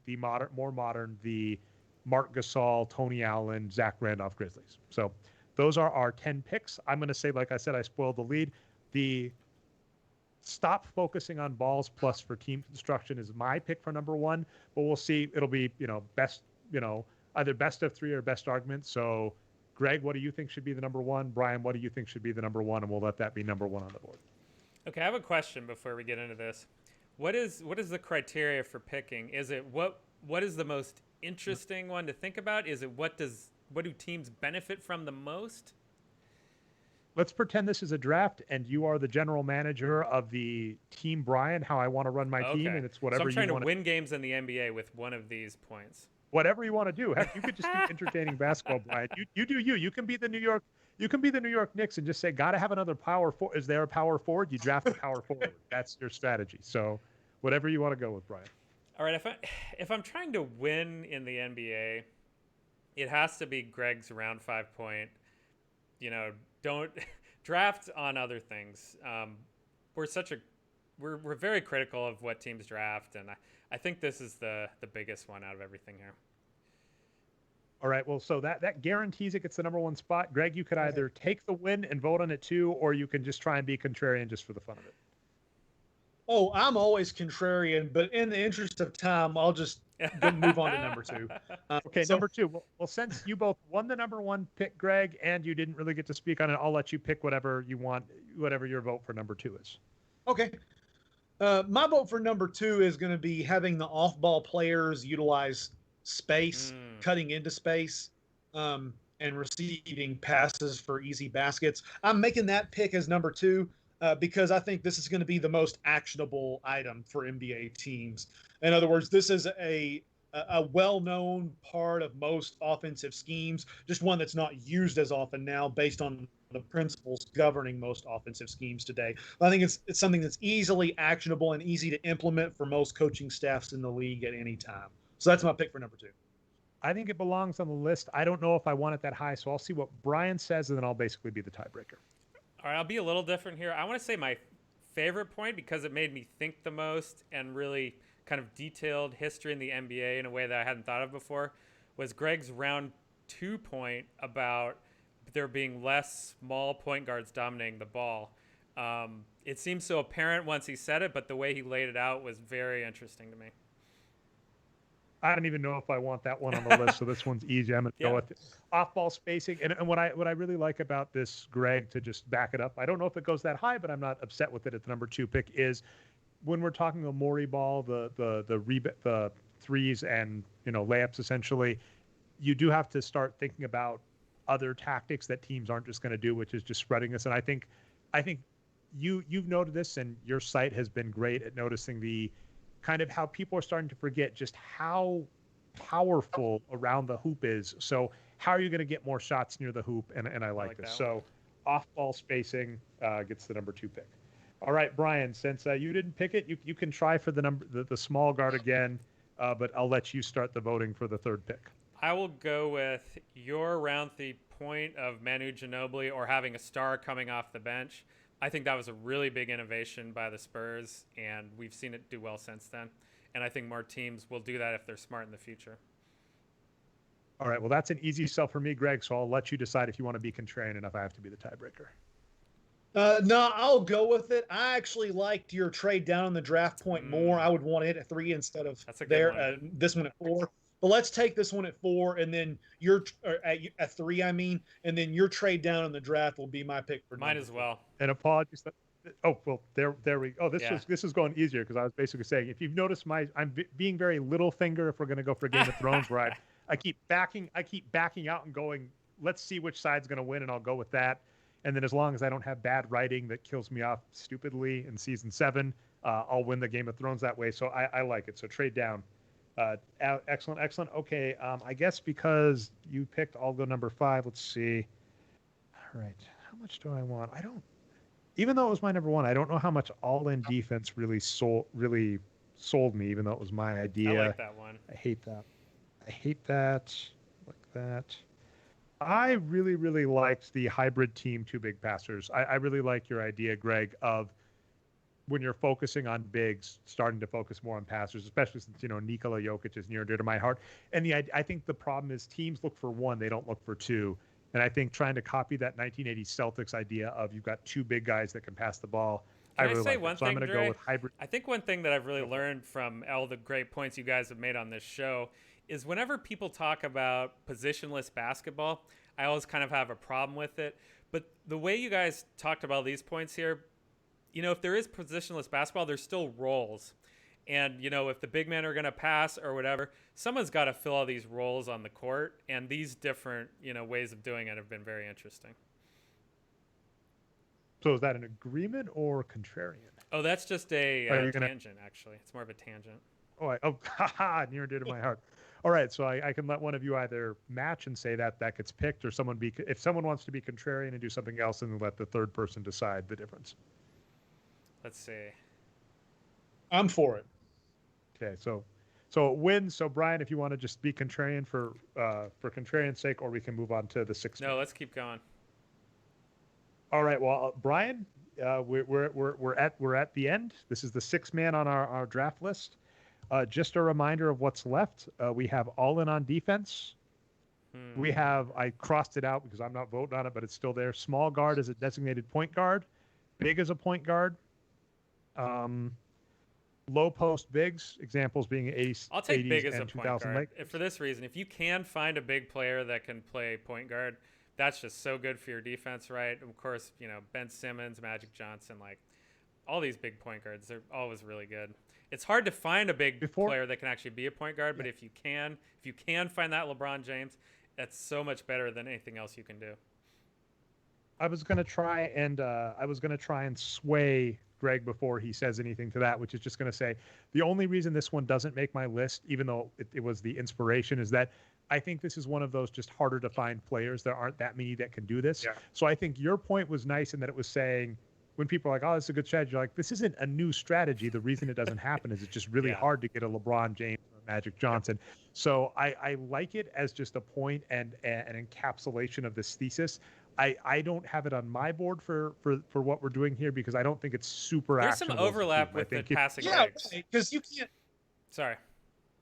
more modern, the Mark Gasol, Tony Allen, Zach Randolph Grizzlies. So those are our 10 picks. I'm going to say, like I said, I spoiled the lead. The stop focusing on balls plus for team construction is my pick for number 1, but we'll see. It'll be, best, either best of 3 or best argument. So Greg, what do you think should be the number 1? Brian, what do you think should be the number 1? And we'll let that be number 1 on the board. Okay, I have a question before we get into this. What is the criteria for picking? Is it what is the most interesting one to think about? Is it what do teams benefit from the most? Let's pretend this is a draft and you are the general manager of the team, Brian, how I want to run my team, and it's whatever you want. So I'm trying to win games in the NBA with one of these points. Whatever you want to do. Heck, you could just be entertaining basketball, Brian. You do you. You can be the New York Knicks and just say, gotta have another power forward. Is there a power forward? You draft a power forward. That's your strategy. So whatever you want to go with, Brian. All right. If I'm trying to win in the NBA, it has to be Greg's round 5 point. Don't draft on other things. We're very critical of what teams draft, and I think this is the biggest one out of everything here. All right. Well, so that guarantees it gets the number 1 spot. Greg, you could either take the win and vote on it too, or you can just try and be contrarian just for the fun of it. Oh, I'm always contrarian, but in the interest of time, I'll just move on to number 2. Okay, number 2. Well, since you both won the number 1 pick, Greg, and you didn't really get to speak on it, I'll let you pick whatever you want, whatever your vote for number 2 is. Okay. My vote for number 2 is going to be having the off-ball players utilize space, cutting into space, and receiving passes for easy baskets. I'm making that pick as number 2 because I think this is going to be the most actionable item for NBA teams. In other words, this is a well-known part of most offensive schemes, just one that's not used as often now based on the principles governing most offensive schemes today. But I think it's something that's easily actionable and easy to implement for most coaching staffs in the league at any time. So that's my pick for number 2. I think it belongs on the list. I don't know if I want it that high, so I'll see what Brian says, and then I'll basically be the tiebreaker. All right, I'll be a little different here. I want to say my favorite point, because it made me think the most and really kind of detailed history in the NBA in a way that I hadn't thought of before, was Greg's round 2 point about there being less small point guards dominating the ball. It seems so apparent once he said it, but the way he laid it out was very interesting to me. I don't even know if I want that one on the list, so this one's easy. I'm going to go with off-ball spacing. And what I really like about this, Greg, to just back it up, I don't know if it goes that high, but I'm not upset with it at the number 2 pick, is when we're talking the Morey ball, the threes and layups essentially, you do have to start thinking about other tactics that teams aren't just going to do, which is just spreading this. And I think you've noted this, and your site has been great at noticing the kind of how people are starting to forget just how powerful around the hoop is. So how are you going to get more shots near the hoop? And I like this. So off ball spacing gets the number 2 pick. All right, Brian, since you didn't pick it, you can try for the small guard again, but I'll let you start the voting for the 3rd pick. I will go with your around the point of Manu Ginobili or having a star coming off the bench. I think that was a really big innovation by the Spurs, and we've seen it do well since then. And I think more teams will do that if they're smart in the future. All right, well, that's an easy sell for me, Greg, so I'll let you decide if you want to be contrarian and if I have to be the tiebreaker. No, I'll go with it. I actually liked your trade down on the draft point more. I would want to hit at 3 instead of this one at 4. But let's take this one at 4, and then at 3. And then your trade down in the draft will be my pick for mine as well. And apologies. Oh well, there we go. This is going easier because I was basically saying if you've noticed I'm being very Littlefinger if we're going to go for Game of Thrones, where I keep backing out and going, let's see which side's going to win, and I'll go with that. And then as long as I don't have bad writing that kills me off stupidly in season 7, I'll win the Game of Thrones that way. So I like it. So trade down. Excellent. Okay. I guess because you picked, I'll go number 5. Let's see. All right. How much do I want? Even though it was my number 1, I don't know how much all-in defense really sold me, even though it was my idea. I like that one. I hate that. Like that. I really, really liked the hybrid team 2 big passers. I really like your idea, Greg, of when you're focusing on bigs, starting to focus more on passers, especially since, Nikola Jokic is near and dear to my heart. And I think the problem is teams look for 1, they don't look for 2. And I think trying to copy that 1980 Celtics idea of you've got 2 big guys that can pass the ball. Can I say one thing, I'm going to go with hybrid. I think one thing that I've really learned from all the great points you guys have made on this show is whenever people talk about positionless basketball, I always kind of have a problem with it. But the way you guys talked about these points here, if there is positionless basketball, there's still roles. And, if the big men are going to pass or whatever, someone's got to fill all these roles on the court. And these different, ways of doing it have been very interesting. So is that an agreement or contrarian? Oh, that's just a tangent, actually. It's more of a tangent. Near and dear to my heart. All right, so I can let one of you either match and say that gets picked, or if someone wants to be contrarian and do something else, and let the third person decide the difference. Let's see. I'm for it. Okay, so it wins. So Brian, if you want to just be contrarian for contrarian's sake, or we can move on to the 6th. No, let's keep going. All right. Well, Brian, we're at the end. This is the 6th man on our draft list. Just a reminder of what's left. We have all in on defense. We have, I crossed it out because I'm not voting on it, but it's still there. Small guard as a designated point guard. Big as a point guard. Low post bigs, examples being ace. I'll take big as a point guard. For this reason, if you can find a big player that can play point guard, that's just so good for your defense, right? Of course, Ben Simmons, Magic Johnson, like all these big point guards, they're always really good. It's hard to find a big player that can actually be a point guard, but if you can find that LeBron James, that's so much better than anything else you can do. I was going to try and sway Greg before he says anything to that, which is just going to say the only reason this one doesn't make my list, even though it was the inspiration, is that I think this is one of those just harder to find players. There aren't that many that can do this. Yeah. So I think your point was nice in that it was saying when people are like, oh, this is a good strategy, you're like, this isn't a new strategy. The reason it doesn't happen is it's just really hard to get a LeBron James or Magic Johnson. So I like it as just a point and an encapsulation of this thesis. I don't have it on my board for what we're doing here because I don't think it's super There's some overlap with the passing legs. Yeah, because you can't. Sorry.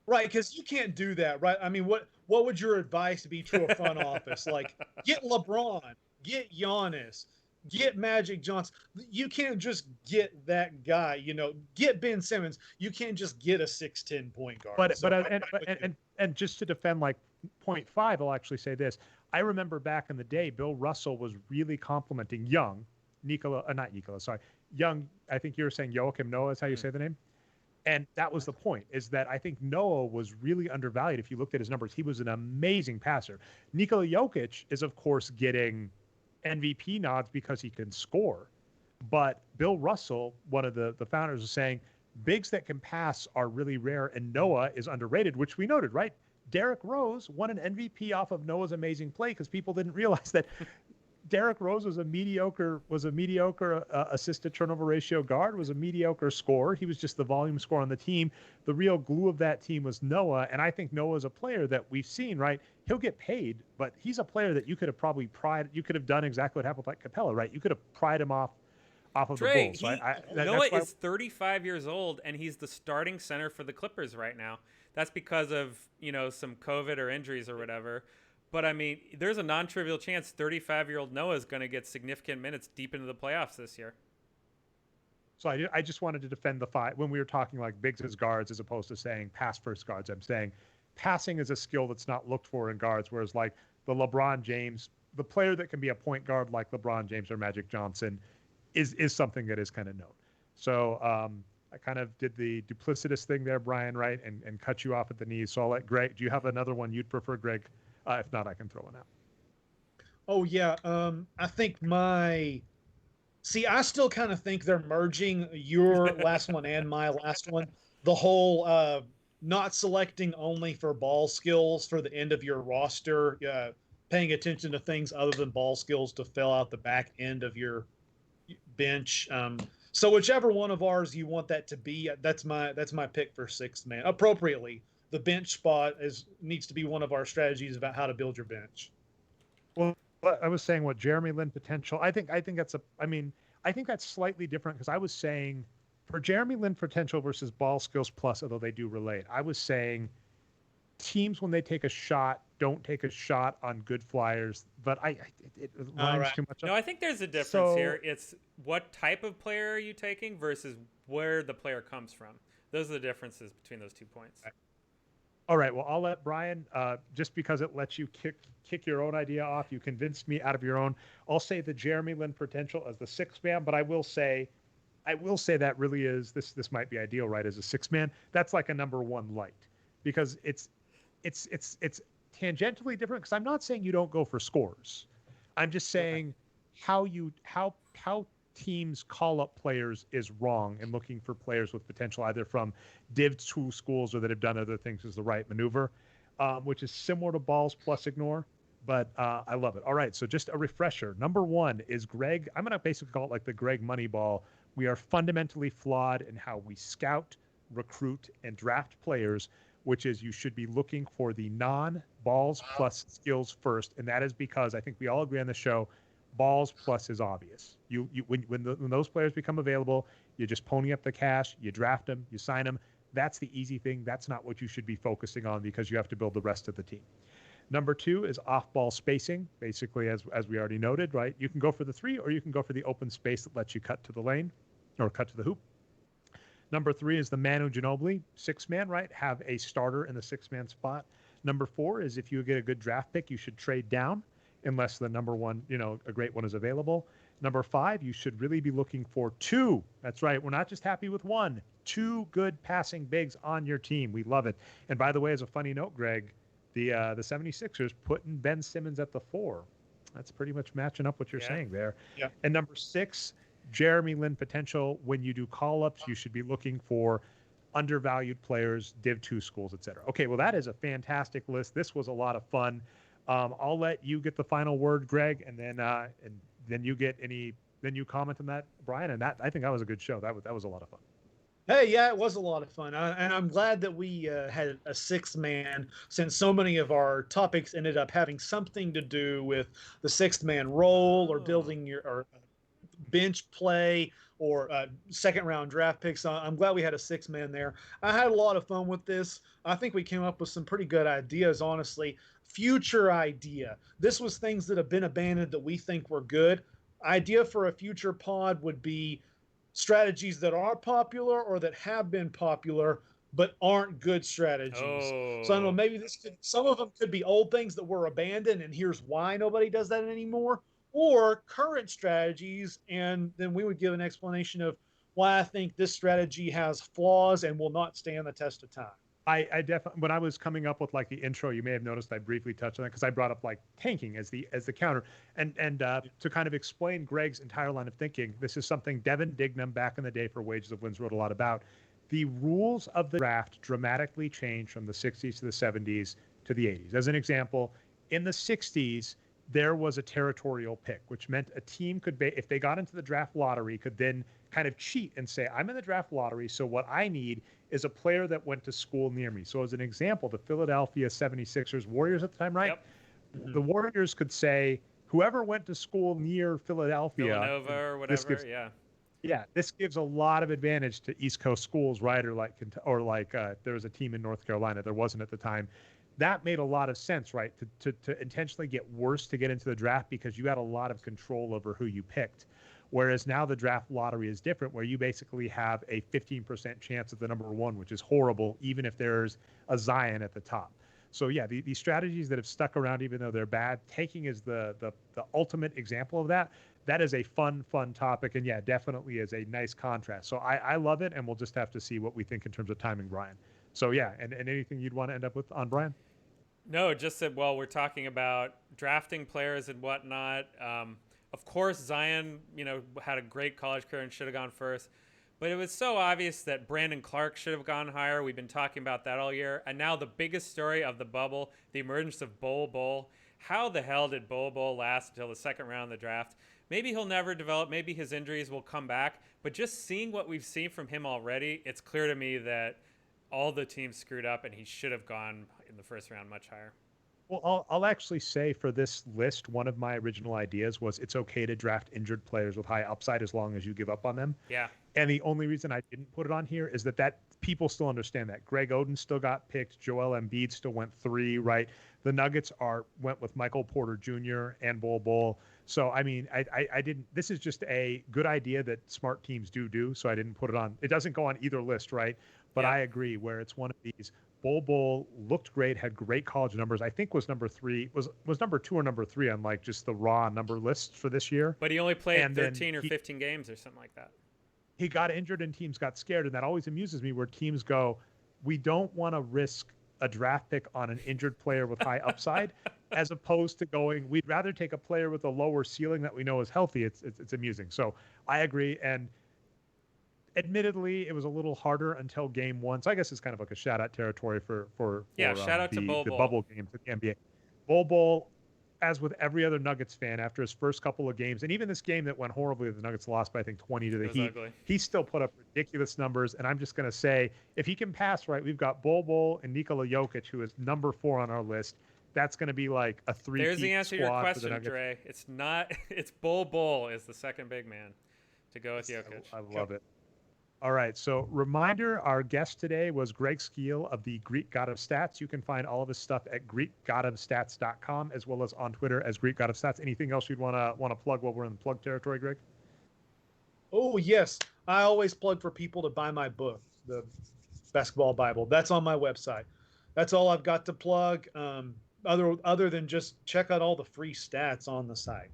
Right, because you can't do that, right? I mean, what would your advice be to a front office? Like, get LeBron, get Giannis, get Magic Johnson. You can't just get that guy, get Ben Simmons. You can't just get a 6'10" point guard. And just to defend like 0.5, I'll actually say this. I remember back in the day, Bill Russell was really complimenting I think you were saying Joakim Noah is how you say the name. And that was the point, is that I think Noah was really undervalued. If you looked at his numbers, he was an amazing passer. Nikola Jokic is, of course, getting MVP nods because he can score. But Bill Russell, one of the founders, is saying bigs that can pass are really rare, and Noah is underrated, which we noted, right? Derrick Rose won an MVP off of Noah's amazing play because people didn't realize that Derrick Rose was a mediocre assist to turnover ratio guard, was a mediocre scorer. He was just the volume scorer on the team. The real glue of that team was Noah, and I think Noah's a player that we've seen, right? He'll get paid, but he's a player that you could have probably you could have done exactly what happened with like Capella, right? You could have pried him off of Trey, the Bulls, right? Noah is 35 years old, and he's the starting center for the Clippers right now. That's because of, some COVID or injuries or whatever. But, I mean, there's a non-trivial chance 35-year-old Noah is going to get significant minutes deep into the playoffs this year. So I just wanted to defend the five. When we were talking like bigs as guards as opposed to saying pass-first guards, I'm saying passing is a skill that's not looked for in guards, whereas like the LeBron James, the player that can be a point guard like LeBron James or Magic Johnson is something that is kind of known. So I kind of did the duplicitous thing there, Brian, right, and cut you off at the knees. So I'll let Greg. Do you have another one you'd prefer, Greg? If not, I can throw one out. Oh, yeah. I think I still kind of think they're merging your last one and my last one. The whole not selecting only for ball skills for the end of your roster, paying attention to things other than ball skills to fill out the back end of your bench. So whichever one of ours you want that to be, that's my pick for sixth man. Appropriately, the bench spot needs to be one of our strategies about how to build your bench. Well, I was saying what Jeremy Lin potential. I think that's slightly different because I was saying for Jeremy Lin potential versus ball skills plus, although they do relate. I was saying teams when they take a shot don't take a shot on good flyers, but it lines too much up. No, I think there's a difference here. It's what type of player are you taking versus where the player comes from. Those are the differences between those 2 points. All right. Well, I'll let Brian, just because it lets you kick your own idea off. You convinced me out of your own. I'll say the Jeremy Lin potential as the sixth man, but I will say that really is this might be ideal, right? As a sixth man, that's like a number one light because it's tangentially different. Because I'm not saying you don't go for scores. I'm just saying how teams call up players is wrong, and looking for players with potential either from Div 2 schools or that have done other things is the right maneuver, which is similar to balls plus ignore, but I love it. All right, so just a refresher. Number one is Greg. I'm going to basically call it like the Greg Moneyball. We are fundamentally flawed in how we scout, recruit, and draft players, which is you should be looking for the non-balls plus skills first, and that is because I think we all agree on the show, balls plus is obvious. When those players become available, you just pony up the cash, you draft them, you sign them. That's the easy thing. That's not what you should be focusing on because you have to build the rest of the team. Number two is off-ball spacing, basically, as we already noted, right? You can go for the three or you can go for the open space that lets you cut to the lane or cut to the hoop. Number three is the Manu Ginobili, six-man, right? Have a starter in the six-man spot. Number four is if you get a good draft pick, you should trade down unless the number one, a great one is available. Number five, you should really be looking for two. That's right. We're not just happy with one. Two good passing bigs on your team. We love it. And by the way, as a funny note, Greg, the 76ers putting Ben Simmons at the four. That's pretty much matching up what you're saying there. Yeah. And number six, Jeremy Lin potential. When you do call-ups, you should be looking for undervalued players, Div 2 schools, etc. Okay, well, that is a fantastic list. This was a lot of fun. I'll let you get the final word, Greg, and then you get then you comment on that, Brian. And I think that was a good show. That was a lot of fun. Hey, yeah, it was a lot of fun. And I'm glad that we had a sixth man, since so many of our topics ended up having something to do with the sixth man role or building your bench play or second round draft picks. I'm glad we had a sixth man there. I had a lot of fun with this. I think we came up with some pretty good ideas, honestly. Future idea. This was things that have been abandoned that we think were good. Idea for a future pod would be strategies that are popular or that have been popular but aren't good strategies. So I don't know, maybe some of them could be old things that were abandoned and here's why nobody does that anymore. or current strategies, and then we would give an explanation of why I think this strategy has flaws and will not stand the test of time. I definitely, when I was coming up with like the intro, you may have noticed I briefly touched on it because I brought up like tanking as the counter, and to kind of explain Greg's entire line of thinking. This is something Devin Dignam back in the day for Wages of Wins wrote a lot about. The rules of the draft dramatically changed from the 60s to the 70s to the 80s. As an example, in the 60s, there was a territorial pick, which meant a team could, if they got into the draft lottery, could then kind of cheat and say, I'm in the draft lottery, so what I need is a player that went to school near me. So as an example, the Philadelphia 76ers, Warriors at the time, right? Yep. The Warriors could say, whoever went to school near Philadelphia. Villanova or whatever, Yeah, this gives a lot of advantage to East Coast schools, right? Or like there was a team in North Carolina. There wasn't at the time. That made a lot of sense, right? To intentionally get worse to get into the draft because you had a lot of control over who you picked. Whereas now the draft lottery is different, where you basically have a 15% chance of the number one, which is horrible, even if there's a Zion at the top. So yeah, the strategies that have stuck around, even though they're bad, tanking is the ultimate example of that. That is a fun topic, and yeah, definitely is a nice contrast. So I love it, and we'll just have to see what we think in terms of timing, Brian. So yeah, and anything you'd want to end up with on Brian? No, just that while we're talking about drafting players and whatnot, of course, Zion, had a great college career and should have gone first. But it was so obvious that Brandon Clark should have gone higher. We've been talking about that all year. And now the biggest story of the bubble, the emergence of Bol Bol. How the hell did Bol Bol last until the second round of the draft? Maybe he'll never develop. Maybe his injuries will come back. But just seeing what we've seen from him already, it's clear to me that all the teams screwed up and he should have gone in the first round much higher. Well, I'll actually say for this list, one of my original ideas was it's okay to draft injured players with high upside as long as you give up on them. Yeah. And the only reason I didn't put it on here is that people still understand that. Greg Oden still got picked. Joel Embiid still went 3, right? The Nuggets went with Michael Porter Jr. and Bol Bol. So, I mean, I didn't. This is just a good idea that smart teams do. So I didn't put it on. It doesn't go on either list, right? But yeah. I agree where it's one of these. Bol Bol looked great, had great college numbers. I think was number 3, was number 2 or number 3 on like just the raw number list for this year. But he only played 13 or 15 games or something like that. He got injured and teams got scared, and that always amuses me where teams go, we don't want to risk a draft pick on an injured player with high upside, as opposed to going, we'd rather take a player with a lower ceiling that we know is healthy. It's amusing. So I agree, and admittedly, it was a little harder until game 1. So I guess it's kind of like a shout-out territory for shout out to Bol Bol. The bubble games at the NBA. Bol Bol, as with every other Nuggets fan, after his first couple of games, and even this game that went horribly, the Nuggets lost by, I think, 20 to the Heat, he still put up ridiculous numbers. And I'm just going to say, if he can pass right, we've got Bol Bol and Nikola Jokic, who is number 4 on our list. That's going to be like a 3-peat There's the answer to your question, Dre. It's not. It's Bol Bol is the second big man to go with Jokic. I love it. All right, so reminder, our guest today was Greg Steele of the Greek God of Stats. You can find all of his stuff at GreekGodofStats.com, as well as on Twitter as Greek God of Stats. Anything else you'd want to plug while we're in the plug territory, Greg? Oh, yes. I always plug for people to buy my book, the Basketball Bible. That's on my website. That's all I've got to plug, other than just check out all the free stats on the site.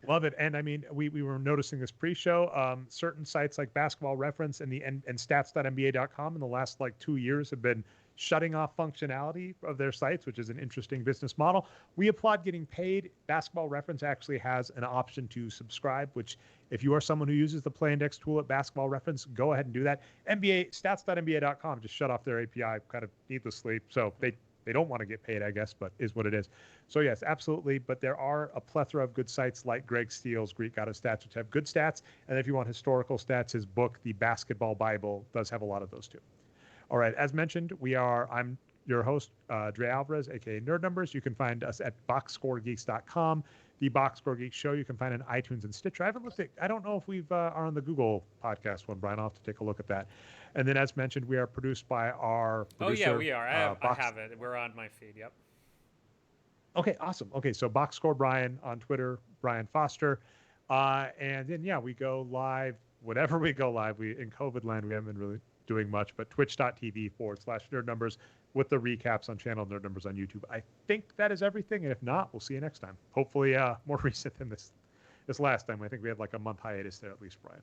Love it. And I mean, we were noticing this pre-show, certain sites like Basketball Reference and stats.nba.com in the last 2 years have been shutting off functionality of their sites, which is an interesting business model. We applaud getting paid. Basketball Reference actually has an option to subscribe, which if you are someone who uses the Play Index tool at Basketball Reference, go ahead and do that. stats.nba.com just shut off their API kind of needlessly. So they don't want to get paid, I guess, but is what it is. So yes, absolutely. But there are a plethora of good sites like Greg Steele's Greek God of Stats, which have good stats. And if you want historical stats, his book, The Basketball Bible, does have a lot of those too. All right. As mentioned, I'm your host, Dre Alvarez, aka Nerd Numbers. You can find us at boxscoregeeks.com. The Box Score Geeks show you can find on iTunes and Stitcher. I don't know if we've are on the Google podcast one, Brian. I'll have to take a look at that. And then, as mentioned, we are produced by our producer. Oh, yeah, we are. I have it. We're on my feed. Yep. Okay, awesome. Okay, so Box Score Brian on Twitter, Brian Foster. And then, yeah, we go live. Whenever we go live, in COVID land, we haven't been really doing much, but twitch.tv/Nerd Numbers with the recaps on channel Nerd Numbers on YouTube. I think that is everything. And if not, we'll see you next time. Hopefully more recent than this last time. I think we had like a month hiatus there at least, Brian.